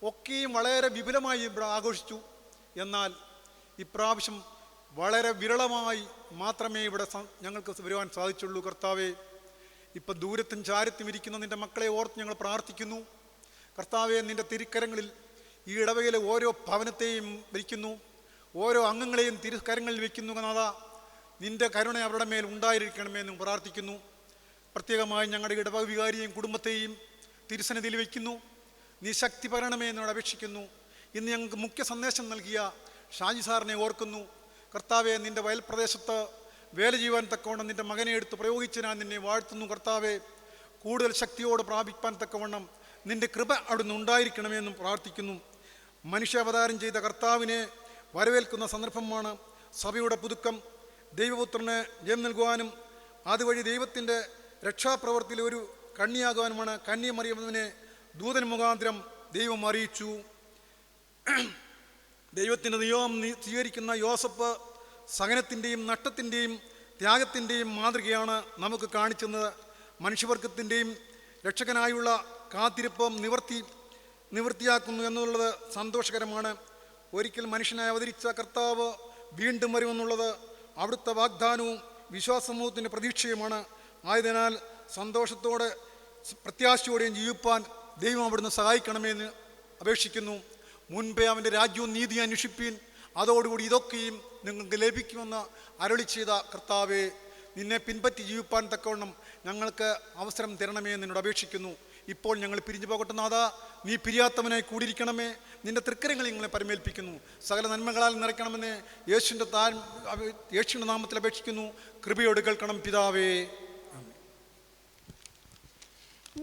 ഒക്കെയും വളരെ വിപുലമായി ഇവിടെ ആഘോഷിച്ചു. എന്നാൽ ഇപ്രാവശ്യം വളരെ വിരളമായി മാത്രമേ ഇവിടെ ഞങ്ങൾക്ക് വരുവാൻ സാധിച്ചുള്ളൂ. കർത്താവെ, ഇപ്പം ദൂരത്തും ചാരത്തും ഇരിക്കുന്ന നിൻ്റെ മക്കളെ ഓർത്ത് ഞങ്ങൾ പ്രാർത്ഥിക്കുന്നു. കർത്താവെ, നിൻ്റെ തിരുക്കരങ്ങളിൽ ഈ ഇടവകയിലെ ഓരോ ഭവനത്തെയും വയ്ക്കുന്നു, ഓരോ അംഗങ്ങളെയും തിരുക്കരങ്ങളിൽ വയ്ക്കുന്നു. നാഥ, നിൻ്റെ കരുണ അവരുടെ മേൽ ഉണ്ടായിരിക്കണമെന്ന് പ്രാർത്ഥിക്കുന്നു. പ്രത്യേകമായി ഞങ്ങളുടെ ഇടവക വികാരിയെയും കുടുംബത്തെയും തിരുസന്നിധിയിൽ വയ്ക്കുന്നു. നീ ശക്തി പകരണമേ എന്നോട് അപേക്ഷിക്കുന്നു. ഇന്ന് ഞങ്ങൾക്ക് മുഖ്യ സന്ദേശം നൽകിയ ഷാജി സാറിനെ ഓർക്കുന്നു. കർത്താവെ, നിൻ്റെ വയൽപ്രദേശത്ത് വേല ചെയ്യുവാൻ തക്കവണ്ണം നിൻ്റെ മകനെ എടുത്ത് പ്രയോഗിച്ച് ഞാൻ നിന്നെ വാഴ്ത്തുന്നു. കർത്താവെ, കൂടുതൽ ശക്തിയോട് പ്രാപിപ്പാൻ തക്കവണ്ണം നിൻ്റെ കൃപ അവിടുന്ന് ഉണ്ടായിരിക്കണമെന്നും പ്രാർത്ഥിക്കുന്നു. മനുഷ്യാവതാരം ചെയ്ത കർത്താവിനെ വരവേൽക്കുന്ന സന്ദർഭമാണ് സഭയുടെ പുതുക്കം. ദൈവപുത്രന് ജയം നൽകുവാനും അതുവഴി ദൈവത്തിൻ്റെ രക്ഷാപ്രവർത്തിയിൽ ഒരു കണ്ണിയാകുവാനുമാണ് കന്യമറിയുന്നതിനെ ദൂതൻ മുഖാന്തരം ദൈവം അറിയിച്ചു. ദൈവത്തിൻ്റെ നിയമം സ്വീകരിക്കുന്ന യോസഫ് സഹനത്തിൻ്റെയും നഷ്ടത്തിൻ്റെയും ത്യാഗത്തിൻ്റെയും മാതൃകയാണ് നമുക്ക് കാണിച്ചത്. മനുഷ്യവർഗത്തിൻ്റെയും രക്ഷകനായുള്ള കാത്തിരിപ്പം നിവൃത്തിയാക്കുന്നു എന്നുള്ളത് സന്തോഷകരമാണ്. ഒരിക്കൽ മനുഷ്യനായി അവതരിച്ച കർത്താവ് വീണ്ടും വരുമെന്നുള്ളത് അവിടുത്തെ വാഗ്ദാനവും വിശ്വാസമൂഹത്തിൻ്റെ പ്രതീക്ഷയുമാണ്. ആയതിനാൽ സന്തോഷത്തോടെ പ്രത്യാശയോടെയും ജീവിപ്പാൻ ദൈവം അവിടുന്ന് സഹായിക്കണമെന്ന് അപേക്ഷിക്കുന്നു. മുൻപേ അവൻ്റെ രാജ്യവും നീതി അന്വേഷിപ്പീൻ, അതോടുകൂടി ഇതൊക്കെയും നിങ്ങൾക്ക് ലഭിക്കുമെന്ന് അരുളി ചെയ്ത കർത്താവെ, നിന്നെ പിൻപറ്റി ജീവിപ്പാൻ തക്കവണ്ണം ഞങ്ങൾക്ക് അവസരം തരണമേ എന്ന് എന്നോട് അപേക്ഷിക്കുന്നു. ഇപ്പോൾ ഞങ്ങൾ പിരിഞ്ഞു പോകട്ടെ. നാഥ, നീ പിരിയാത്തവനായി കൂടിയിരിക്കണമേ. നിൻ്റെ തൃക്കരങ്ങളിൽ ഞങ്ങളെ പരിമേൽപ്പിക്കുന്നു. സകല നന്മകളാൽ നിറയ്ക്കണമെന്ന് യേശുവിൻ്റെ നാമത്തിൽ അപേക്ഷിക്കുന്നു. കൃപയോട് കേൾക്കണം പിതാവേ.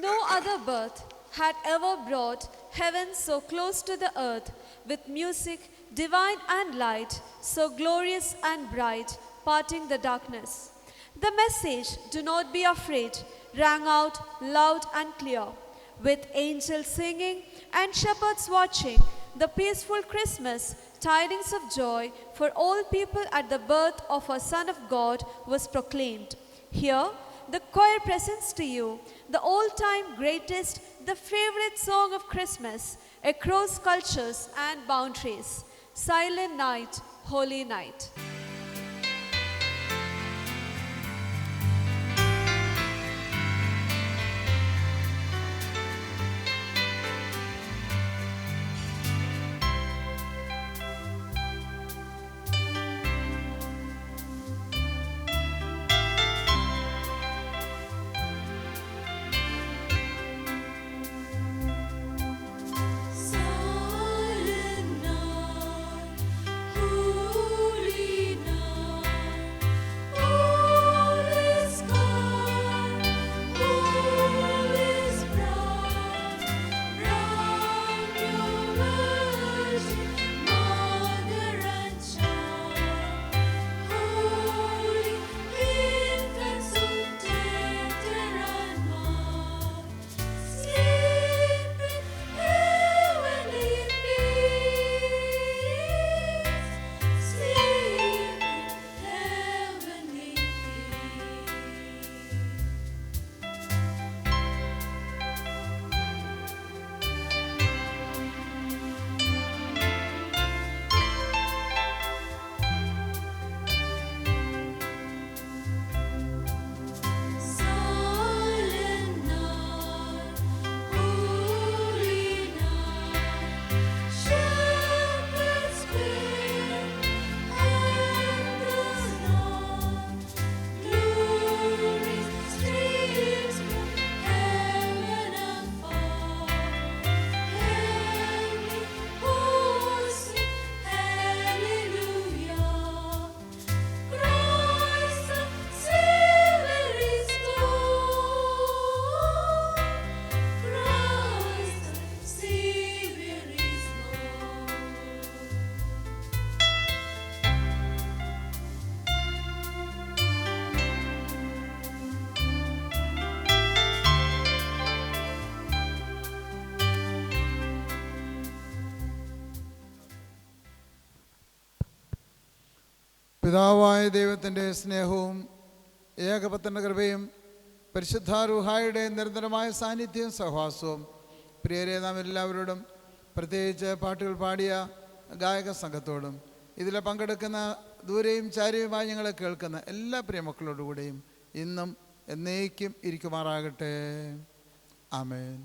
No other birth had ever brought heaven so close to the earth, with music divine and light, so glorious and bright, parting the darkness. The message, "Do not be afraid," rang out loud and clear. With angels singing and shepherds watching, the peaceful Christmas tidings of joy for all people at the birth of our Son of God was proclaimed. Here, the choir presents to you the all-time greatest, the favorite song of Christmas across cultures and boundaries, Silent Night, Holy Night. പിതാവായ ദൈവത്തിൻ്റെ സ്നേഹവും ഏകപുത്രൻ്റെ കൃപയും പരിശുദ്ധാരൂഹായുടെ നിരന്തരമായ സാന്നിധ്യവും സഹവാസവും പ്രിയരെ നാം എല്ലാവരോടും, പ്രത്യേകിച്ച് പാട്ടുകൾ പാടിയ ഗായക സംഘത്തോടും ഇതിൽ പങ്കെടുക്കുന്ന ദൂരെയും ചാരിയുമായി ഞങ്ങളെ കേൾക്കുന്ന എല്ലാ പ്രിയമക്കളോടുകൂടെയും ഇന്നും എന്നേക്കും ഇരിക്കുമാറാകട്ടെ. ആമേൻ.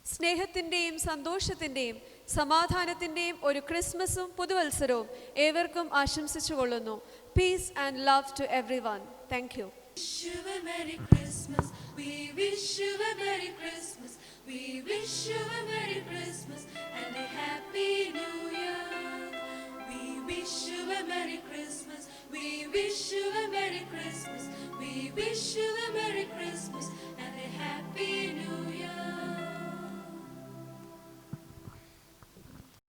സ്നേഹത്തിൻ്റെയും സന്തോഷത്തിൻ്റെയും സമാധാനത്തിൻ്റെയും ഒരു ക്രിസ്മസും പുതുവത്സരവും ഏവർക്കും ആശംസിച്ചു കൊള്ളുന്നു. Peace and love to everyone. Thank you. Wish you a Merry Christmas. We wish you a Merry Christmas. We wish you a